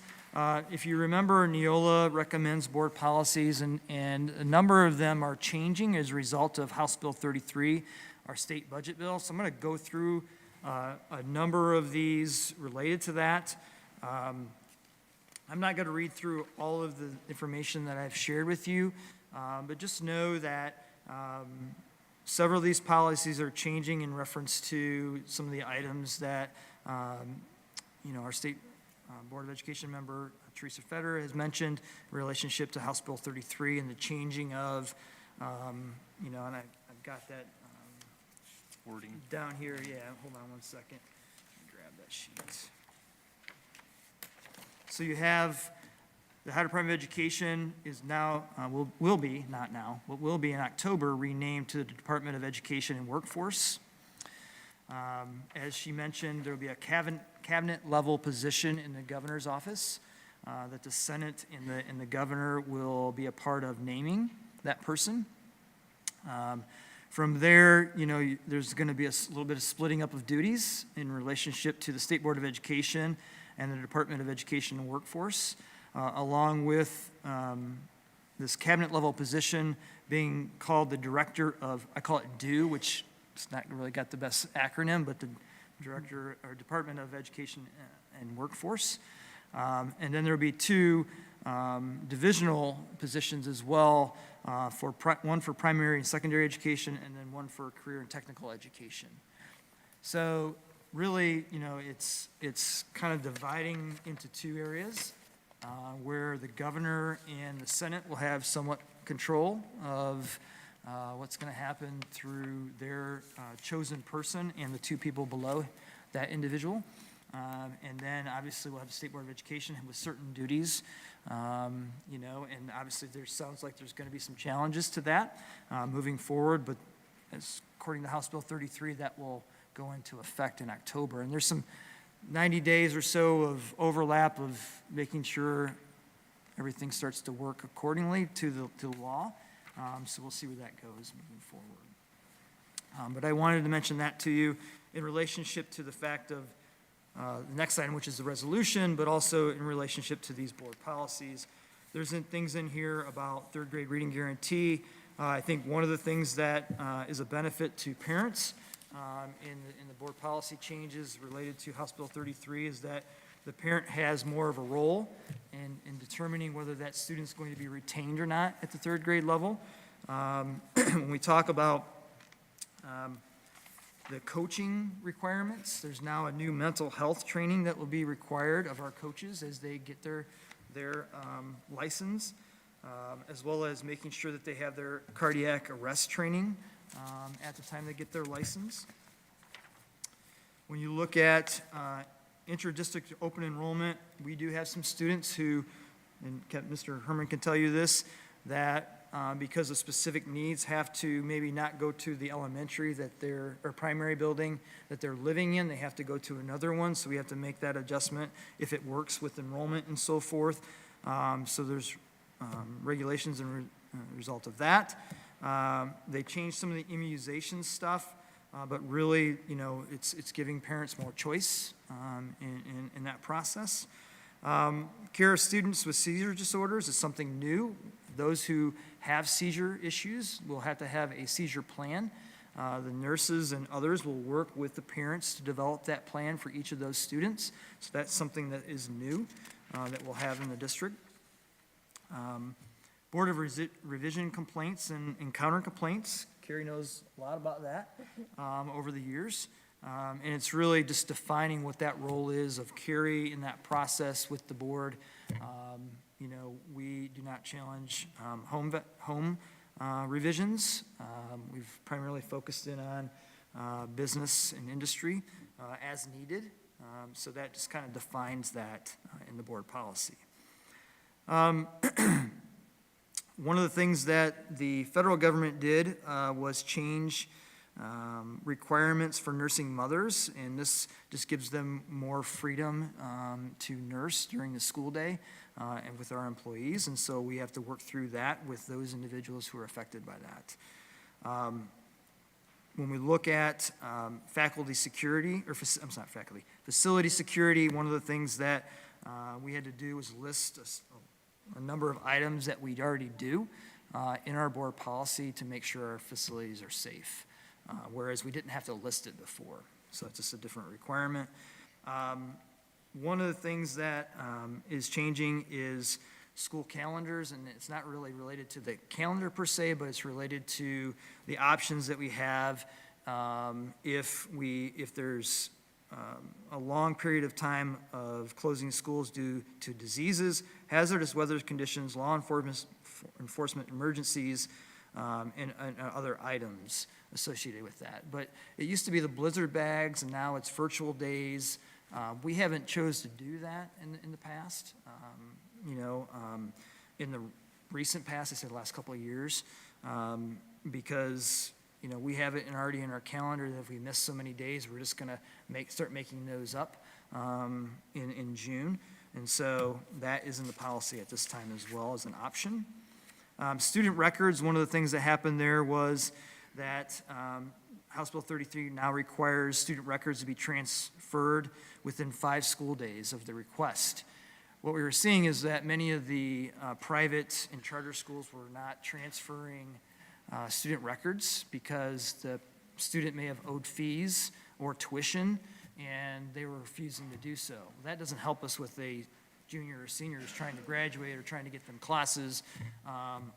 If you remember, Neola recommends board policies, and a number of them are changing as a result of House Bill 33, our state budget bill. So I'm going to go through a number of these related to that. I'm not going to read through all of the information that I've shared with you, but just know that several of these policies are changing in reference to some of the items that our state Board of Education member Teresa Feder has mentioned in relationship to House Bill 33 and the changing of, and I've got that Wording. down here. Yeah, hold on one second. Grab that sheet. So you have the Ohio Department of Education is now, will be, not now, but will be in October renamed to the Department of Education and Workforce. As she mentioned, there will be a cabinet-level position in the governor's office that the Senate and the governor will be a part of naming that person. From there, there's going to be a little bit of splitting up of duties in relationship to the State Board of Education and the Department of Education and Workforce, along with this cabinet-level position being called the Director of, I call it DO, which it's not really got the best acronym, but the Director or Department of Education and Workforce. And then there'll be 2 divisional positions as well, one for primary and secondary education, and then one for career and technical education. So really, it's kind of dividing into 2 areas where the governor and the Senate will have somewhat control of what's going to happen through their chosen person and the 2 people below that individual. And then obviously we'll have the State Board of Education with certain duties, and obviously there sounds like there's going to be some challenges to that moving forward, but according to House Bill 33, that will go into effect in October. And there's some 90 days or so of overlap of making sure everything starts to work accordingly to the law. So we'll see where that goes moving forward. But I wanted to mention that to you in relationship to the fact of the next item, which is the resolution, but also in relationship to these board policies. There's things in here about third grade reading guarantee. I think one of the things that is a benefit to parents in the board policy changes related to House Bill 33 is that the parent has more of a role in determining whether that student's going to be retained or not at the third grade level. When we talk about the coaching requirements, there's now a new mental health training that will be required of our coaches as they get their license, as well as making sure that they have their cardiac arrest training at the time they get their license. When you look at inter-district open enrollment, we do have some students who, and Mr. Herman can tell you this, that because of specific needs have to maybe not go to the elementary or primary building that they're living in, they have to go to another one, so we have to make that adjustment if it works with enrollment and so forth. So there's regulations and result of that. They changed some of the immunization stuff, but really, it's giving parents more choice in that process. Care of students with seizure disorders is something new. Those who have seizure issues will have to have a seizure plan. The nurses and others will work with the parents to develop that plan for each of those students. So that's something that is new that we'll have in the district. Board of Revision complaints and counter complaints. Carrie knows a lot about that over the years. And it's really just defining what that role is of Carrie in that process with the board. We do not challenge home revisions. We've primarily focused in on business and industry as needed. So that just kind of defines that in the board policy. One of the things that the federal government did was change requirements for nursing mothers, and this just gives them more freedom to nurse during the school day and with our employees, and so we have to work through that with those individuals who are affected by that. When we look at faculty security, facility security, one of the things that we had to do was list a number of items that we'd already do in our board policy to make sure our facilities are safe, whereas we didn't have to list it before. So it's just a different requirement. One of the things that is changing is school calendars, and it's not really related to the calendar per se, but it's related to the options that we have if there's a long period of time of closing schools due to diseases, hazardous weather conditions, law enforcement emergencies, and other items associated with that. But it used to be the blizzard bags, and now it's virtual days. We haven't chose to do that in the past. In the recent past, I said the last couple of years, because we have it already in our calendar that if we miss so many days, we're just going to start making those up in June. And so that is in the policy at this time as well as an option. Student records, one of the things that happened there was that House Bill 33 now requires student records to be transferred within 5 school days of the request. What we were seeing is that many of the private and charter schools were not transferring student records because the student may have owed fees or tuition, and they were refusing to do so. That doesn't help us with a junior or seniors trying to graduate or trying to get them classes,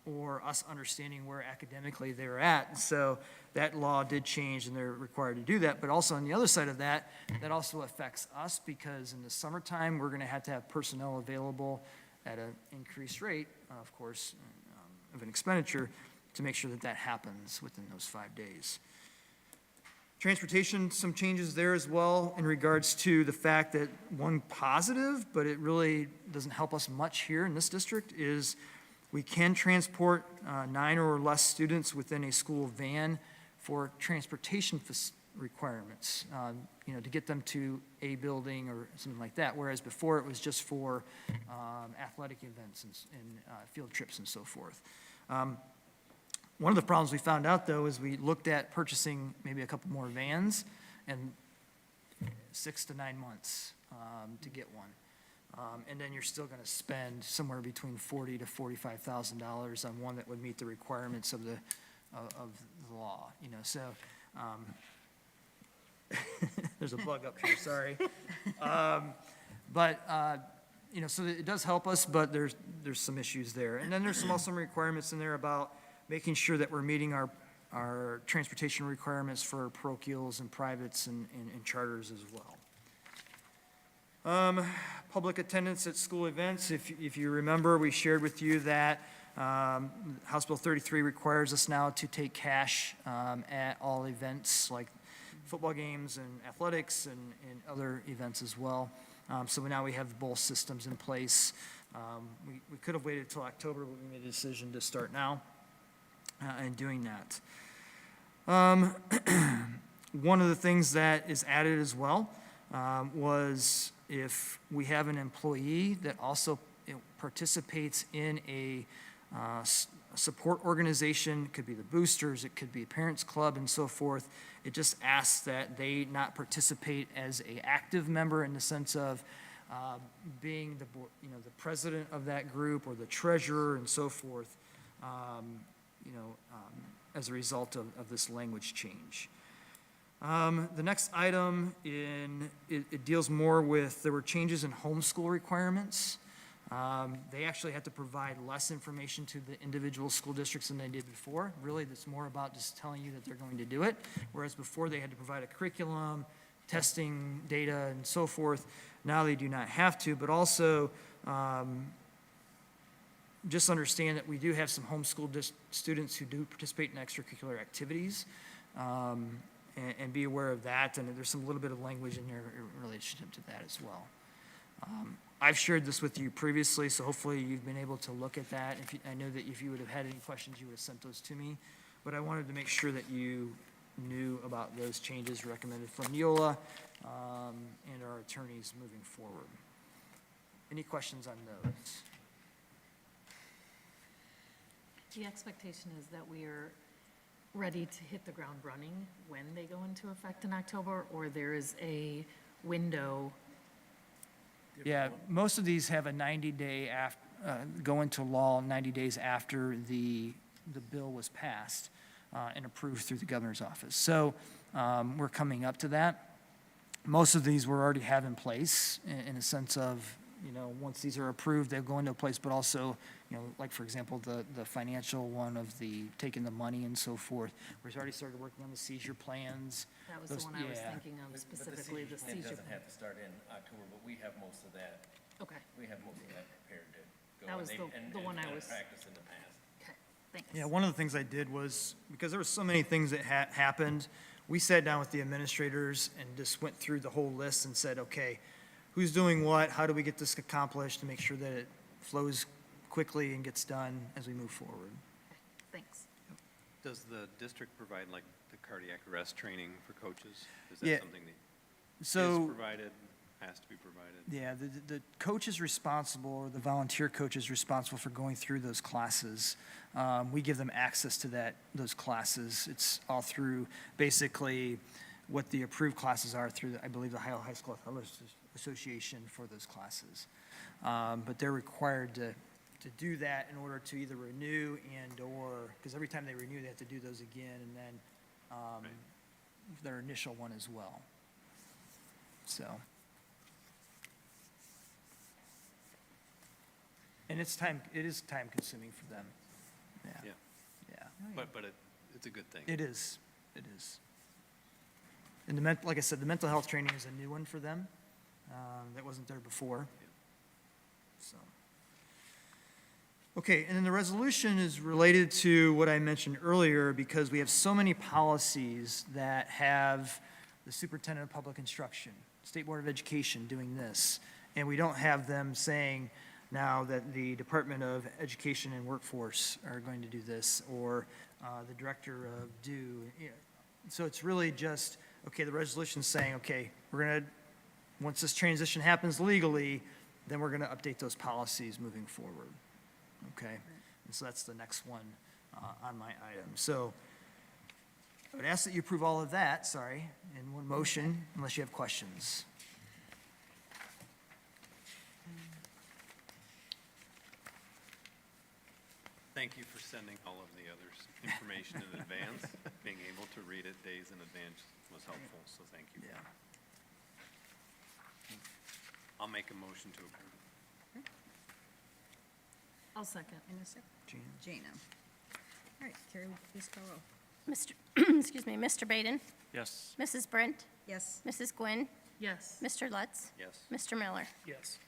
or us understanding where academically they're at. And so that law did change, and they're required to do that. But also on the other side of that, that also affects us because in the summertime, we're going to have personnel available at an increased rate, of course, of an expenditure to make sure that that happens within those 5 days. Transportation, some changes there as well in regards to the fact that one positive, but it really doesn't help us much here in this district, is we can transport 9 or less students within a school van for transportation requirements, to get them to a building or something like that, whereas before it was just for athletic events and field trips and so forth. One of the problems we found out, though, is we looked at purchasing maybe a couple more vans, and 6 to 9 months to get one. And then you're still going to spend somewhere between $40,000 to $45,000 on one that would meet the requirements of the law. So there's a bug up here. Sorry. So it does help us, but there's some issues there. And then there's some requirements in there about making sure that we're meeting our transportation requirements for parochials and privates and charters as well. Public attendance at school events, if you remember, we shared with you that House Bill 33 requires us now to take cash at all events like football games and athletics and other events as well. So now we have both systems in place. We could have waited until October, but we made a decision to start now in doing that. One of the things that is added as well was if we have an employee that also participates in a support organization, it could be the boosters, it could be a parents club and so forth, it just asks that they not participate as a active member in the sense of being the president of that group or the treasurer and so forth, as a result of this language change. The next item it deals more with, there were changes in homeschool requirements. They actually had to provide less information to the individual school districts than they did before. Really, it's more about just telling you that they're going to do it, whereas before they had to provide a curriculum, testing data, and so forth. Now they do not have to, but also just understand that we do have some homeschool students who do participate in extracurricular activities. And be aware of that, and there's some little bit of language in there in relationship to that as well. I've shared this with you previously, so hopefully you've been able to look at that. I know that if you would have had any questions, you would have sent those to me, but I wanted to make sure that you knew about those changes recommended from Neola and our attorneys moving forward. Any questions on those? The expectation is that we are ready to hit the ground running when they go into effect in October, or there is a window? Yeah, most of these have a 90-day go into law 90 days after the bill was passed and approved through the governor's office. So we're coming up to that. Most of these we already have in place in a sense of, once these are approved, they'll go into place, but also, like for example, the financial one of the taking the money and so forth. We've already started working on the seizure plans. That was the one I was thinking of specifically, the Plan seizure. doesn't have to start in October, but we have most of that, Okay, prepared to go. That was and they've- the one I and was- practiced in the past. okay, thanks. Yeah, one of the things I did was, because there were so many things that happened, we sat down with the administrators and just went through the whole list and said, okay, who's doing what, how do we get this accomplished to make sure that it flows quickly and gets done as we move forward. Thanks. Does the district provide like the cardiac arrest training for coaches? Is Yeah, that something that So. is provided, has to be provided? Yeah, the coach is responsible, or the volunteer coach is responsible for going through those classes. We give them access to those classes. It's all through basically what the approved classes are through, I believe, the Ohio High School Athletics Association for those classes. But they're required to do that in order to either renew and/or, because every time they renew, they have to do those again, and then their initial one as well. So. And it is time consuming for them. Yeah. Yeah. But it's a good thing. It is. And like I said, the mental health training is a new one for them. That wasn't there before. So. Okay, and then the resolution is related to what I mentioned earlier, because we have so many policies that have the superintendent of public instruction, State Board of Education doing this, and we don't have them saying now that the Department of Education and Workforce are going to do this, or the director of DO. So it's really just okay, the resolution's saying, okay, we're going to, once this transition happens legally, then we're going to update those policies moving forward. Okay? And so that's the next one on my item. So I would ask that you approve all of that, sorry, in one motion, unless you have questions. Thank you for sending all of the others information in advance. Being able to read it days in advance was helpful, so thank you. Yeah. I'll make a motion to approve. I'll second. In a second. Gina? Jana. All right, Carrie, would you please call roll? Mr. Excuse me, Mr. Baden? Yes. Mrs. Brent? Yes. Mrs. Gwynn? Yes. Mr. Lutz? Yes. Mr. Miller? Yes.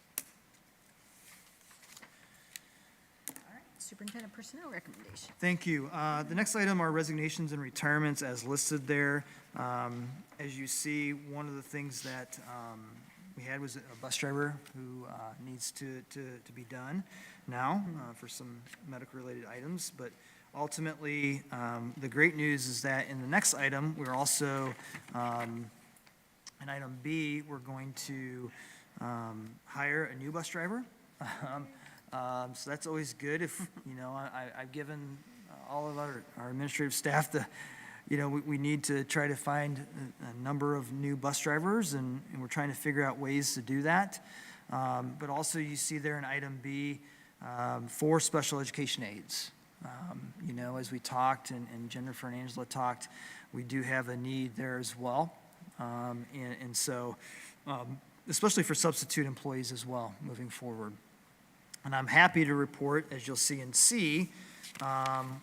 All right, superintendent personnel recommendation. Thank you. The next item are resignations and retirements as listed there. As you see, one of the things that we had was a bus driver who needs to be done now for some medical-related items. But ultimately, the great news is that in the next item, we're also, in item B, we're going to hire a new bus driver. So that's always good if, I've given all of our administrative staff we need to try to find a number of new bus drivers, and we're trying to figure out ways to do that. But also you see there in item B, 4 special education aides. As we talked and Jennifer and Angela talked, we do have a need there as well. And so, especially for substitute employees as well, moving forward. And I'm happy to report, as you'll see in C,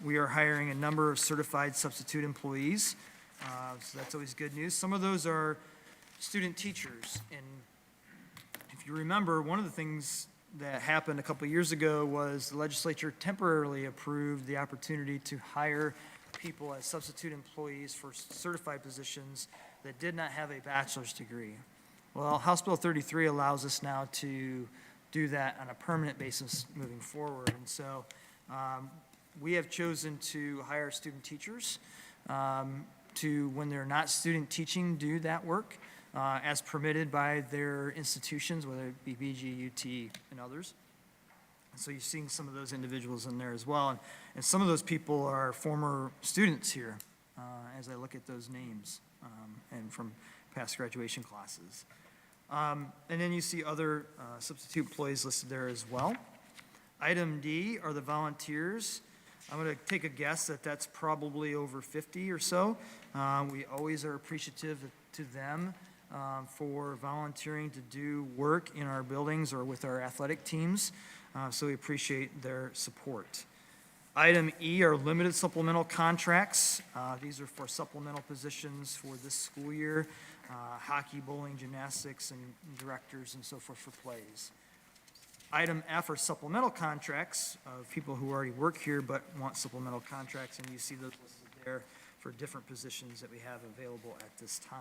we are hiring a number of certified substitute employees. So that's always good news. Some of those are student teachers. And if you remember, one of the things that happened a couple years ago was the legislature temporarily approved the opportunity to hire people as substitute employees for certified positions that did not have a bachelor's degree. Well, House Bill 33 allows us now to do that on a permanent basis moving forward. And so we have chosen to hire student teachers to, when they're not student teaching, do that work as permitted by their institutions, whether it be BG, UT, and others. And so you're seeing some of those individuals in there as well. And some of those people are former students here as I look at those names and from past graduation classes. And then you see other substitute employees listed there as well. Item D are the volunteers. I'm going to take a guess that that's probably over 50 or so. We always are appreciative to them for volunteering to do work in our buildings or with our athletic teams. So we appreciate their support. Item E are limited supplemental contracts. These are for supplemental positions for this school year, hockey, bowling, gymnastics, and directors and so forth for plays. Item F are supplemental contracts of people who already work here but want supplemental contracts, and you see those listed there for different positions that we have available at this time.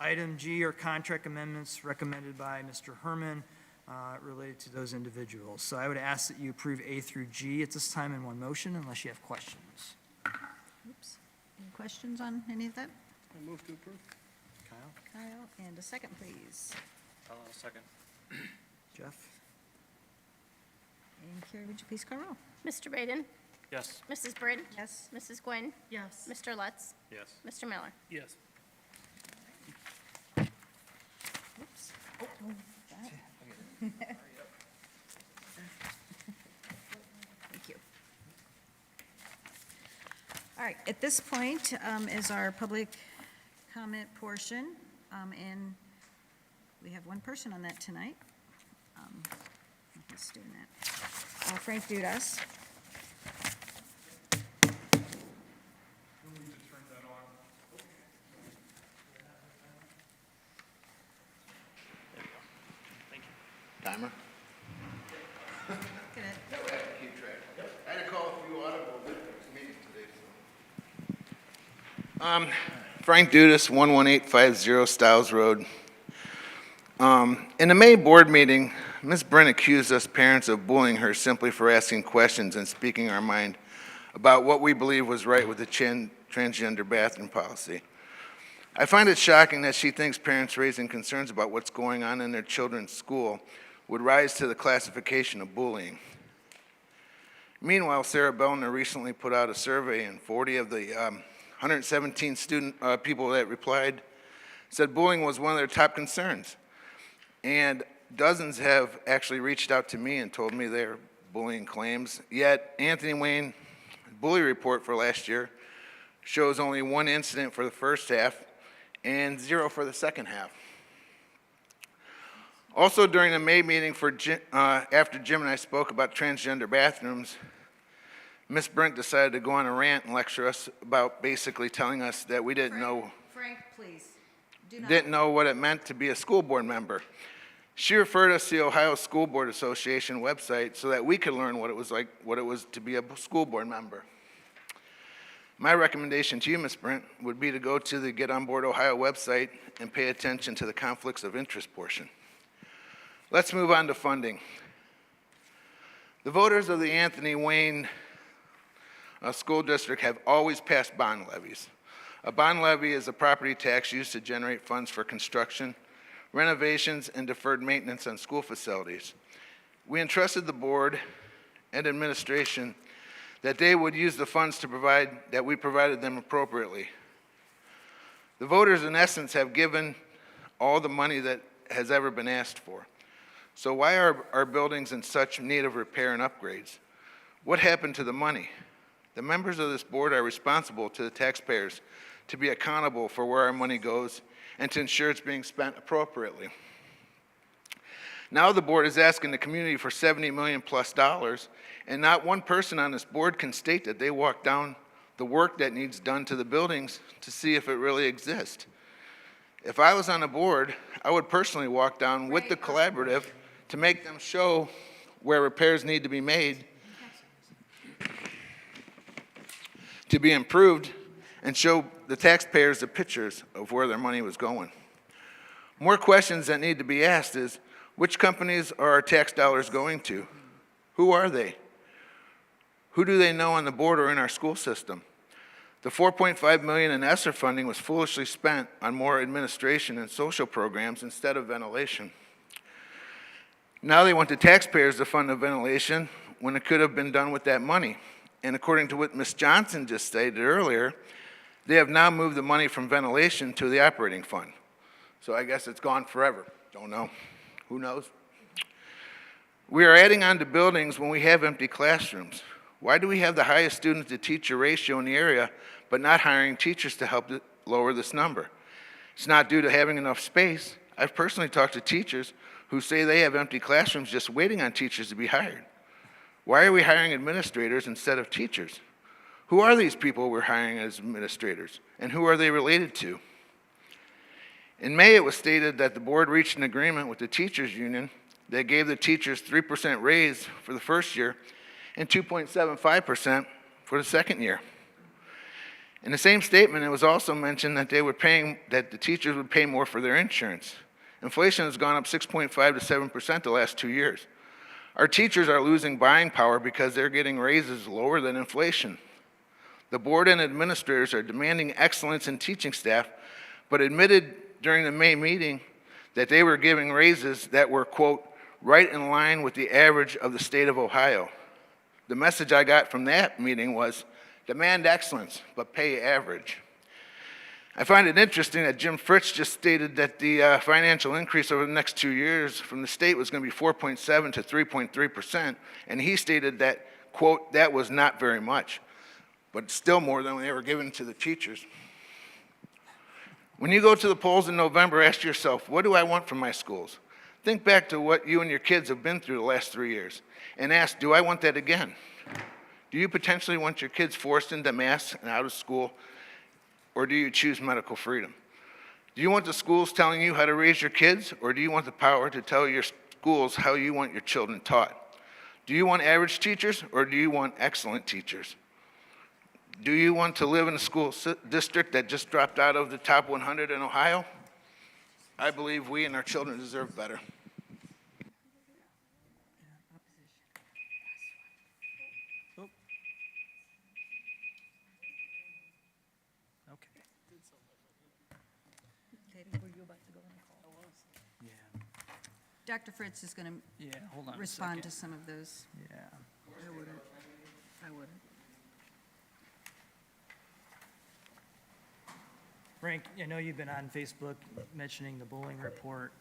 Item G are contract amendments recommended by Mr. Herman related to those individuals. So I would ask that you approve A through G at this time in one motion unless you have questions. Oops. Any questions on any of that? I move to approve. Kyle? Kyle, and a second, please. I'll second. Jeff? And Carrie, would you please call roll? Mr. Baden? Yes. Mrs. Brent? Yes. Mrs. Gwynn? Yes. Mr. Lutz? Yes. Mr. Miller? Yes. Oops. Oh, that. Thank you. All right, at this point is our public comment portion, and we have one person on that tonight. Who's doing that? Frank Dudas. Timer? Look at it. Keep track. I had to call a few audible meetings today, so. Frank Dudas, 11850 Stiles Road. In the May board meeting, Ms. Brent accused us parents of bullying her simply for asking questions and speaking our mind about what we believe was right with the transgender bathroom policy. I find it shocking that she thinks parents raising concerns about what's going on in their children's school would rise to the classification of bullying. Meanwhile, Sarah Bellner recently put out a survey, and 40 of the 117 people that replied said bullying was one of their top concerns. And dozens have actually reached out to me and told me their bullying claims. Yet Anthony Wayne bully report for last year shows only 1 incident for the first half and 0 for the second half. Also, during the May meeting after Jim and I spoke about transgender bathrooms, Ms. Brent decided to go on a rant and lecture us about basically telling us that we didn't know Please, do not. didn't know what it meant to be a school board member. She referred us to the Ohio School Board Association website so that we could learn what it was to be a school board member. My recommendation to you, Ms. Brent, would be to go to the Get On Board Ohio website and pay attention to the conflicts of interest portion. Let's move on to funding. The voters of the Anthony Wayne School District have always passed bond levies. A bond levy is a property tax used to generate funds for construction, renovations, and deferred maintenance on school facilities. We entrusted the board and administration that they would use the funds that we provided them appropriately. The voters, in essence, have given all the money that has ever been asked for. So why are our buildings in such need of repair and upgrades? What happened to the money? The members of this board are responsible to the taxpayers to be accountable for where our money goes and to ensure it's being spent appropriately. Now the board is asking the community for $70 million plus, and not one person on this board can state that they walked down the work that needs done to the buildings to see if it really exists. If I was on a board, I would personally walk down with the collaborative to make them show where repairs need to be made to be improved and show the taxpayers the pictures of where their money was going. More questions that need to be asked is, which companies are our tax dollars going to? Who are they? Who do they know on the board or in our school system? The $4.5 million in ESSER funding was foolishly spent on more administration and social programs instead of ventilation. Now they want the taxpayers to fund the ventilation when it could have been done with that money. And according to what Ms. Johnson just stated earlier, they have now moved the money from ventilation to the operating fund. So I guess it's gone forever. Don't know. Who knows? We are adding on to buildings when we have empty classrooms. Why do we have the highest student to teacher ratio in the area, but not hiring teachers to help lower this number? It's not due to having enough space. I've personally talked to teachers who say they have empty classrooms just waiting on teachers to be hired. Why are we hiring administrators instead of teachers? Who are these people we're hiring as administrators, and who are they related to? In May, it was stated that the board reached an agreement with the teachers union that gave the teachers 3% raise for the first year and 2.75% for the second year. In the same statement, it was also mentioned that that the teachers would pay more for their insurance. Inflation has gone up 6.5 to 7% the last 2 years. Our teachers are losing buying power because they're getting raises lower than inflation. The board and administrators are demanding excellence in teaching staff, but admitted during the May meeting that they were giving raises that were, quote, right in line with the average of the state of Ohio. The message I got from that meeting was, demand excellence, but pay average. I find it interesting that Jim Fritz just stated that the financial increase over the next 2 years from the state was going to be 4.7 to 3.3%, and he stated that, quote, that was not very much, but still more than they were given to the teachers. When you go to the polls in November, ask yourself, what do I want from my schools? Think back to what you and your kids have been through the last 3 years, and ask, do I want that again? Do you potentially want your kids forced into masks and out of school, or do you choose medical freedom? Do you want the schools telling you how to raise your kids, or do you want the power to tell your schools how you want your children taught? Do you want average teachers, or do you want excellent teachers? Do you want to live in a school district that just dropped out of the top 100 in Ohio? I believe we and our children deserve better. go and call. Yeah, Dr. Fritz is going yeah, hold on to a respond to second. some of those. Yeah. I wouldn't. I wouldn't. Frank, I know you've been on Facebook mentioning the bullying report.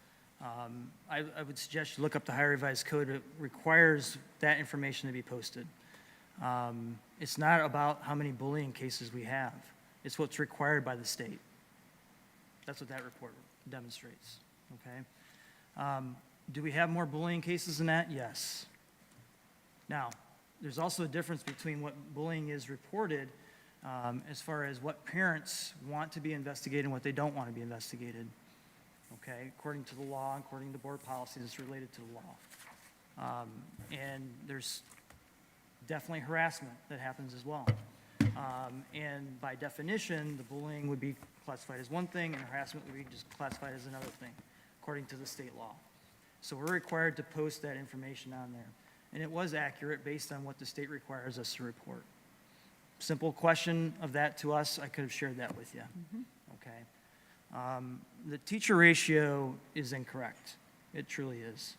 I would suggest you look up the High Revised Code. It requires that information to be posted. It's not about how many bullying cases we have. It's what's required by the state. That's what that report demonstrates, okay? Do we have more bullying cases than that? Yes. Now, there's also a difference between what bullying is reported as far as what parents want to be investigated and what they don't want to be investigated, okay? According to the law, according to board policies, it's related to the law. And there's definitely harassment that happens as well. And by definition, the bullying would be classified as one thing and harassment would be just classified as another thing, according to the state law. So we're required to post that information on there. And it was accurate based on what the state requires us to report. Simple question of that to us, I could have shared that with you, okay? The teacher ratio is incorrect. It truly is,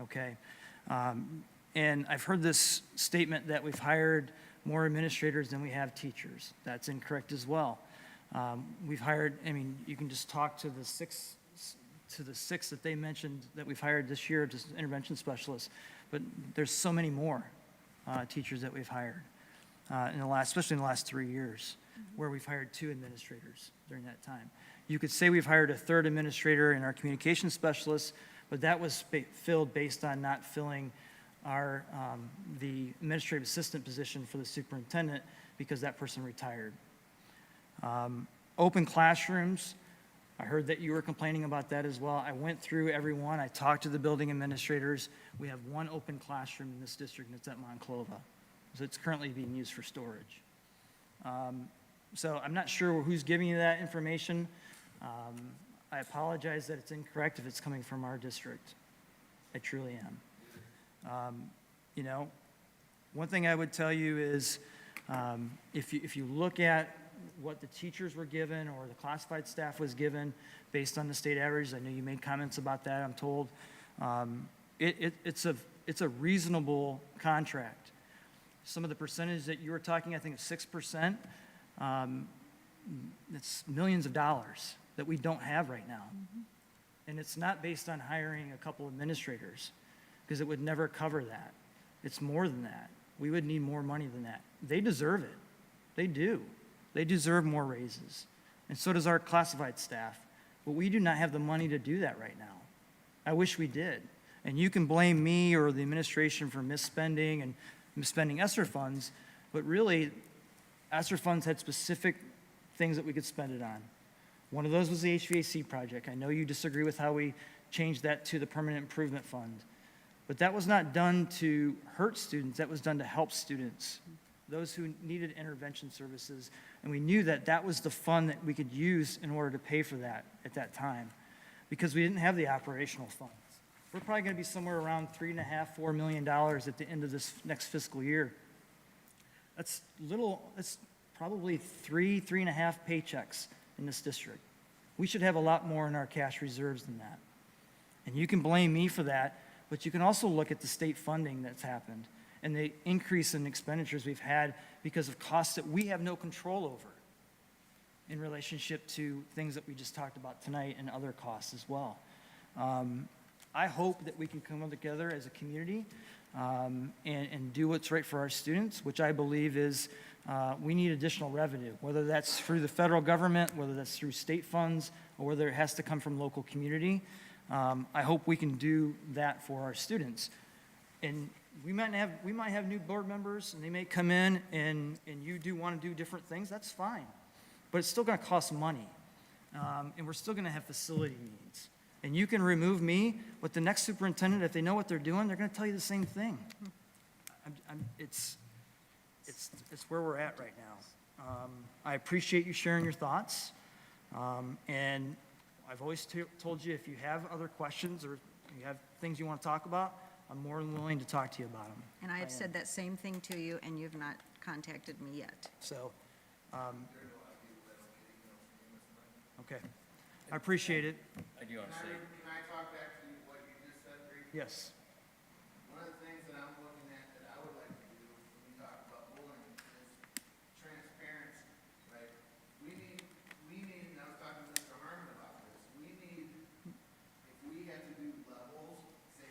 okay? And I've heard this statement that we've hired more administrators than we have teachers. That's incorrect as well. We've hired, I mean, you can just talk to the six that they mentioned that we've hired this year, just intervention specialists, but there's so many more teachers that we've hired especially in the last 3 years, where we've hired 2 administrators during that time. You could say we've hired a 3rd administrator in our communication specialists, but that was filled based on not filling the administrative assistant position for the superintendent because that person retired. Open classrooms, I heard that you were complaining about that as well. I went through every one. I talked to the building administrators. We have 1 open classroom in this district, and it's at Monclova. So it's currently being used for storage. So I'm not sure who's giving you that information. I apologize that it's incorrect if it's coming from our district. I truly am. You know, one thing I would tell you is if you look at what the teachers were given or the classified staff was given based on the state average, I know you made comments about that, I'm told, it's a reasonable contract. Some of the percentage that you were talking, I think it's 6%, it's millions of dollars that we don't have right now. And it's not based on hiring a couple administrators, because it would never cover that. It's more than that. We would need more money than that. They deserve it. They do. They deserve more raises. And so does our classified staff. But we do not have the money to do that right now. I wish we did. And you can blame me or the administration for misspending and misspending ESSER funds, but really, ESSER funds had specific things that we could spend it on. One of those was the HVAC project. I know you disagree with how we changed that to the permanent improvement fund, but that was not done to hurt students, that was done to help students, those who needed intervention services, and we knew that that was the fund that we could use in order to pay for that at that time, because we didn't have the operational funds. We're probably going to be somewhere around $3.5–4 million at the end of this next fiscal year. That's probably 3.5 paychecks in this district. We should have a lot more in our cash reserves than that. And you can blame me for that, but you can also look at the state funding that's happened and the increase in expenditures we've had because of costs that we have no control over in relationship to things that we just talked about tonight and other costs as well. I hope that we can come together as a community and do what's right for our students, which I believe is we need additional revenue, whether that's through the federal government, whether that's through state funds, or whether it has to come from local community. I hope we can do that for our students. And we might have new board members, and they may come in, and you do want to do different things, that's fine. But it's still going to cost money, and we're still going to have facility needs. And you can remove me, but the next superintendent, if they know what they're doing, they're going to tell you the same thing. It's where we're at right now. I appreciate you sharing your thoughts, and I've always told you if you have other questions or you have things you want to talk about, I'm more than willing to talk to you about them. And I have said that same thing to you, and you've not contacted me yet. So, okay. I appreciate it. I do want to say, Can I talk back to what you just said briefly? Yes. One of the things that I'm looking at that I would like to do when we talk about bullying is transparency, right? We need, and I was talking to Mr. Harmon about this, we need, if we had to do levels, say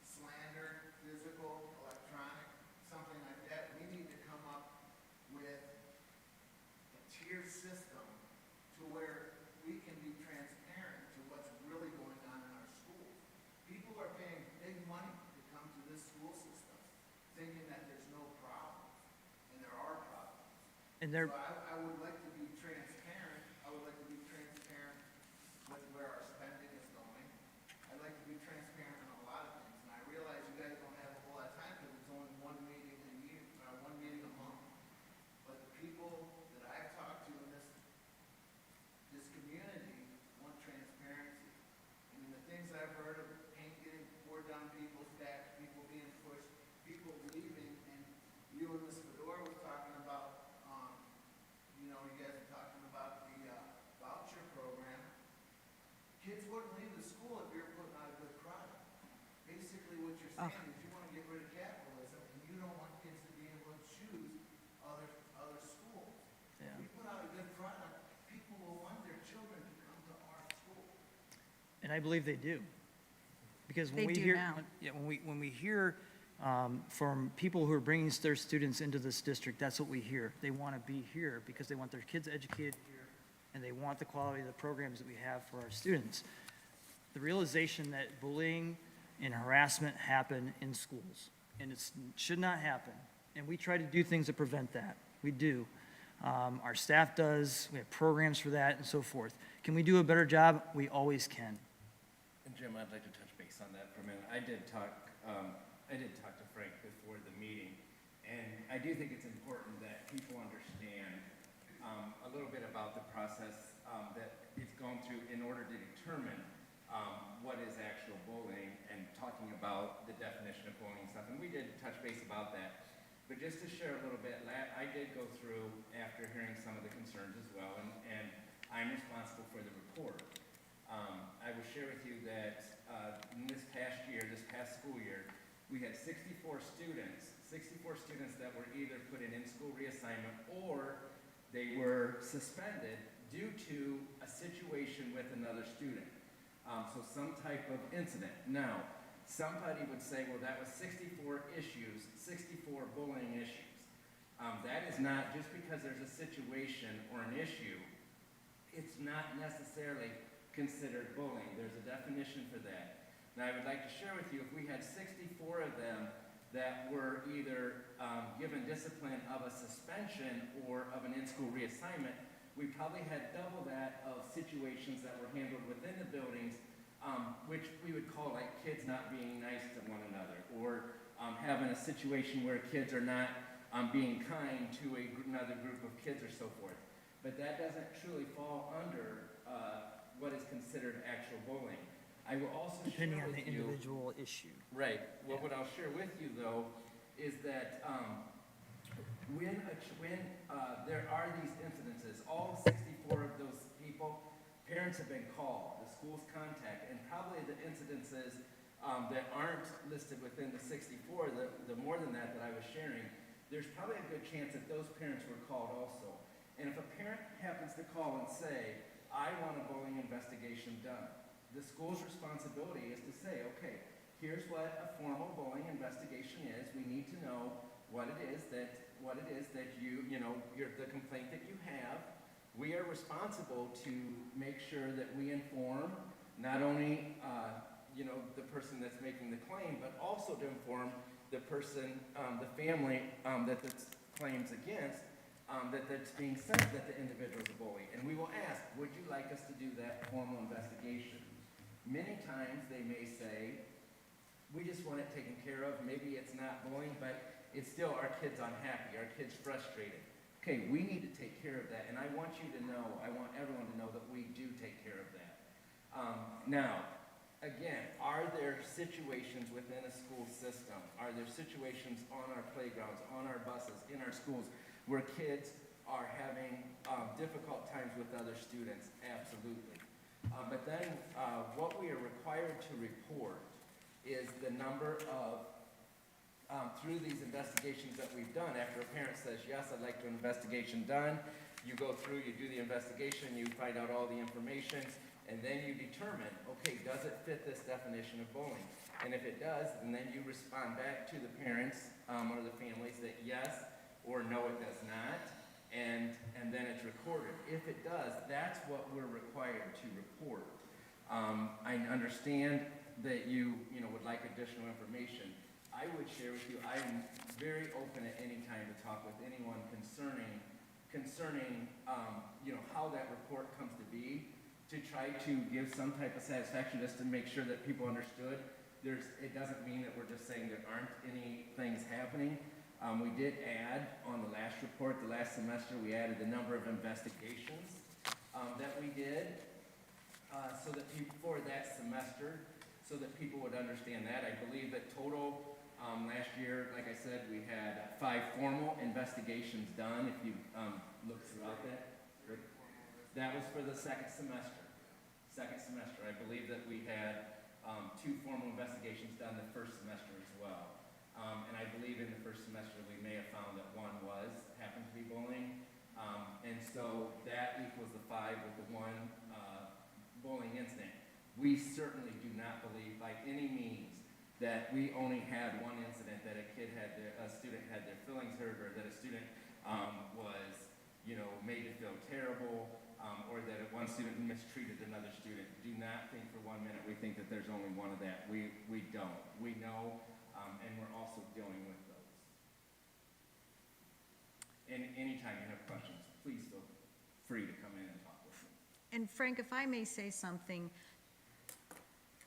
slander, physical, electronic, something like that, we need to come up with a tier system to where we can be transparent to what's really going on in our schools. People are paying big money to come to this school system, thinking that there's no problems, and there are problems. And there, So I would like to be transparent, I would like to be transparent with where our spending is going. I'd like to be transparent on a lot of things, and I realize you guys don't have a whole lot of time because it's only one meeting a year, one meeting a month. But the people that I've talked to in this community want transparency. I mean, the things I've heard of paint getting poured down people's back, people being pushed, people leaving, and you and Ms. Fedora was talking about, you guys are talking about the voucher program. Kids wouldn't leave the school if you're putting out a good product. Basically, what you're saying is you want to get rid of capitalism, and you don't want kids to be able to choose other schools. Yeah. If we put out a good product, people will want their children to come to our school. and I believe they do. Because when They we do hear, now. yeah, when we hear from people who are bringing their students into this district, that's what we hear. They want to be here because they want their kids educated here, and they want the quality of the programs that we have for our students. The realization that bullying and harassment happen in schools, and it should not happen. And we try to do things to prevent that. We do. Our staff does, we have programs for that and so forth. Can we do a better job? We always can. and Jim, I'd like to touch base on that for a minute. I did talk to Frank before the meeting, and I do think it's important that people understand a little bit about the process that it's gone through in order to determine what is actual bullying and talking about the definition of bullying and stuff. And we did touch base about that. But just to share a little bit, I did go through after hearing some of the concerns as well, and I'm responsible for the report. I will share with you that in this past school year, we had 64 students that were either put in in-school reassignment or they were suspended due to a situation with another student. So some type of incident. Now, somebody would say, well, that was 64 issues, 64 bullying issues. That is not, just because there's a situation or an issue, it's not necessarily considered bullying. There's a definition for that. Now, I would like to share with you, if we had 64 of them that were either given discipline of a suspension or of an in-school reassignment, we probably had double that of situations that were handled within the buildings, which we would call like kids not being nice to one another, or having a situation where kids are not being kind to another group of kids or so forth. But that doesn't truly fall under what is considered actual bullying. I will also share Depending on with the you. individual issue. Right. Well, what I'll share with you, though, is that when there are these incidences, all 64 of those people, parents have been called, the schools contact, and probably the incidences that aren't listed within the 64, the more than that I was sharing, there's probably a good chance that those parents were called also. And if a parent happens to call and say, I want a bullying investigation done, the school's responsibility is to say, okay, here's what a formal bullying investigation is. We need to know what it is that the complaint that you have. We are responsible to make sure that we inform not only, the person that's making the claim, but also to inform the person, the family that the claim's against, that's being sent that the individual is a bully. And we will ask, would you like us to do that formal investigation? Many times they may say, we just want it taken care of. Maybe it's not bullying, but it's still our kid's unhappy, our kid's frustrated. Okay, we need to take care of that. And I want you to know, I want everyone to know that we do take care of that. Now, again, are there situations within a school system? Are there situations on our playgrounds, on our buses, in our schools, where kids are having difficult times with other students? Absolutely. But then, what we are required to report is the number of, through these investigations that we've done, after a parent says, yes, I'd like an investigation done, you go through, you do the investigation, you find out all the information, and then you determine, okay, does it fit this definition of bullying? And if it does, and then you respond back to the parents or the families that yes or no, it does not, and then it's recorded. If it does, that's what we're required to report. I understand that you would like additional information. I would share with you, I'm very open at any time to talk with anyone concerning how that report comes to be, to try to give some type of satisfaction, just to make sure that people understood. It doesn't mean that we're just saying there aren't any things happening. We did add on the last report, the last semester, we added the number of investigations that we did so that people, for that semester, so that people would understand that. I believe that total last year, like I said, we had 5 formal investigations done. If you look throughout that, that was for the second semester. I believe that we had 2 formal investigations done the first semester as well. And I believe in the first semester we may have found that 1 happened to be bullying. And so that equals the 5 with the 1 bullying incident. We certainly do not believe by any means that we only had 1 incident that a student had their feelings hurt, or that a student was, made to feel terrible, or that one student mistreated another student. Do not think for 1 minute we think that there's only 1 of that. We don't. We know, and we're also dealing with those. And anytime you have questions, please feel free to come in and talk with me. And Frank, if I may say something,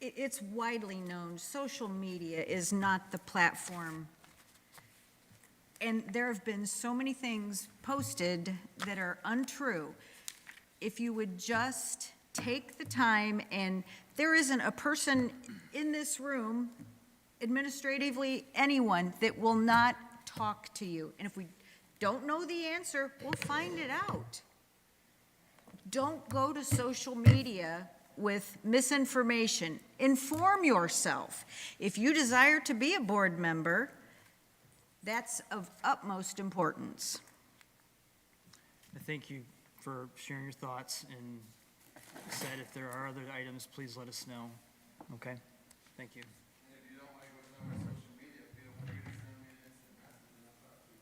it's widely known, social media is not the platform. And there have been so many things posted that are untrue. If you would just take the time, and there isn't a person in this room, administratively, anyone, that will not talk to you. And if we don't know the answer, we'll find it out. Don't go to social media with misinformation. Inform yourself. If you desire to be a board member, that's of utmost importance. I thank you for sharing your thoughts, and said if there are other items, please let us know. Okay? Thank you. If you don't want to go to social media, feel free to send me an instant message and I'll talk to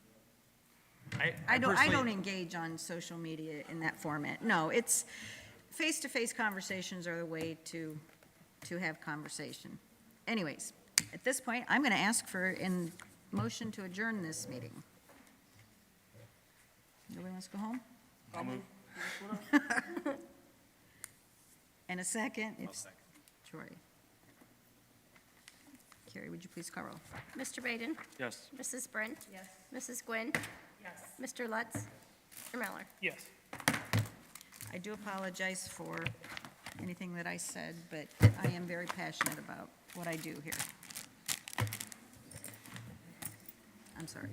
you about it. I don't engage on social media in that format. No, it's face-to-face conversations are the way to have conversation. Anyways, at this point, I'm going to ask for a motion to adjourn this meeting. Nobody wants to go home? I'll move. And a second? I'll second. Troy. Carrie, would you please call roll? Mr. Baden? Yes. Mrs. Brent? Yes. Mrs. Gwynn? Yes. Mr. Lutz? Mr. Miller? Yes. I do apologize for anything that I said, but I am very passionate about what I do here. I'm sorry.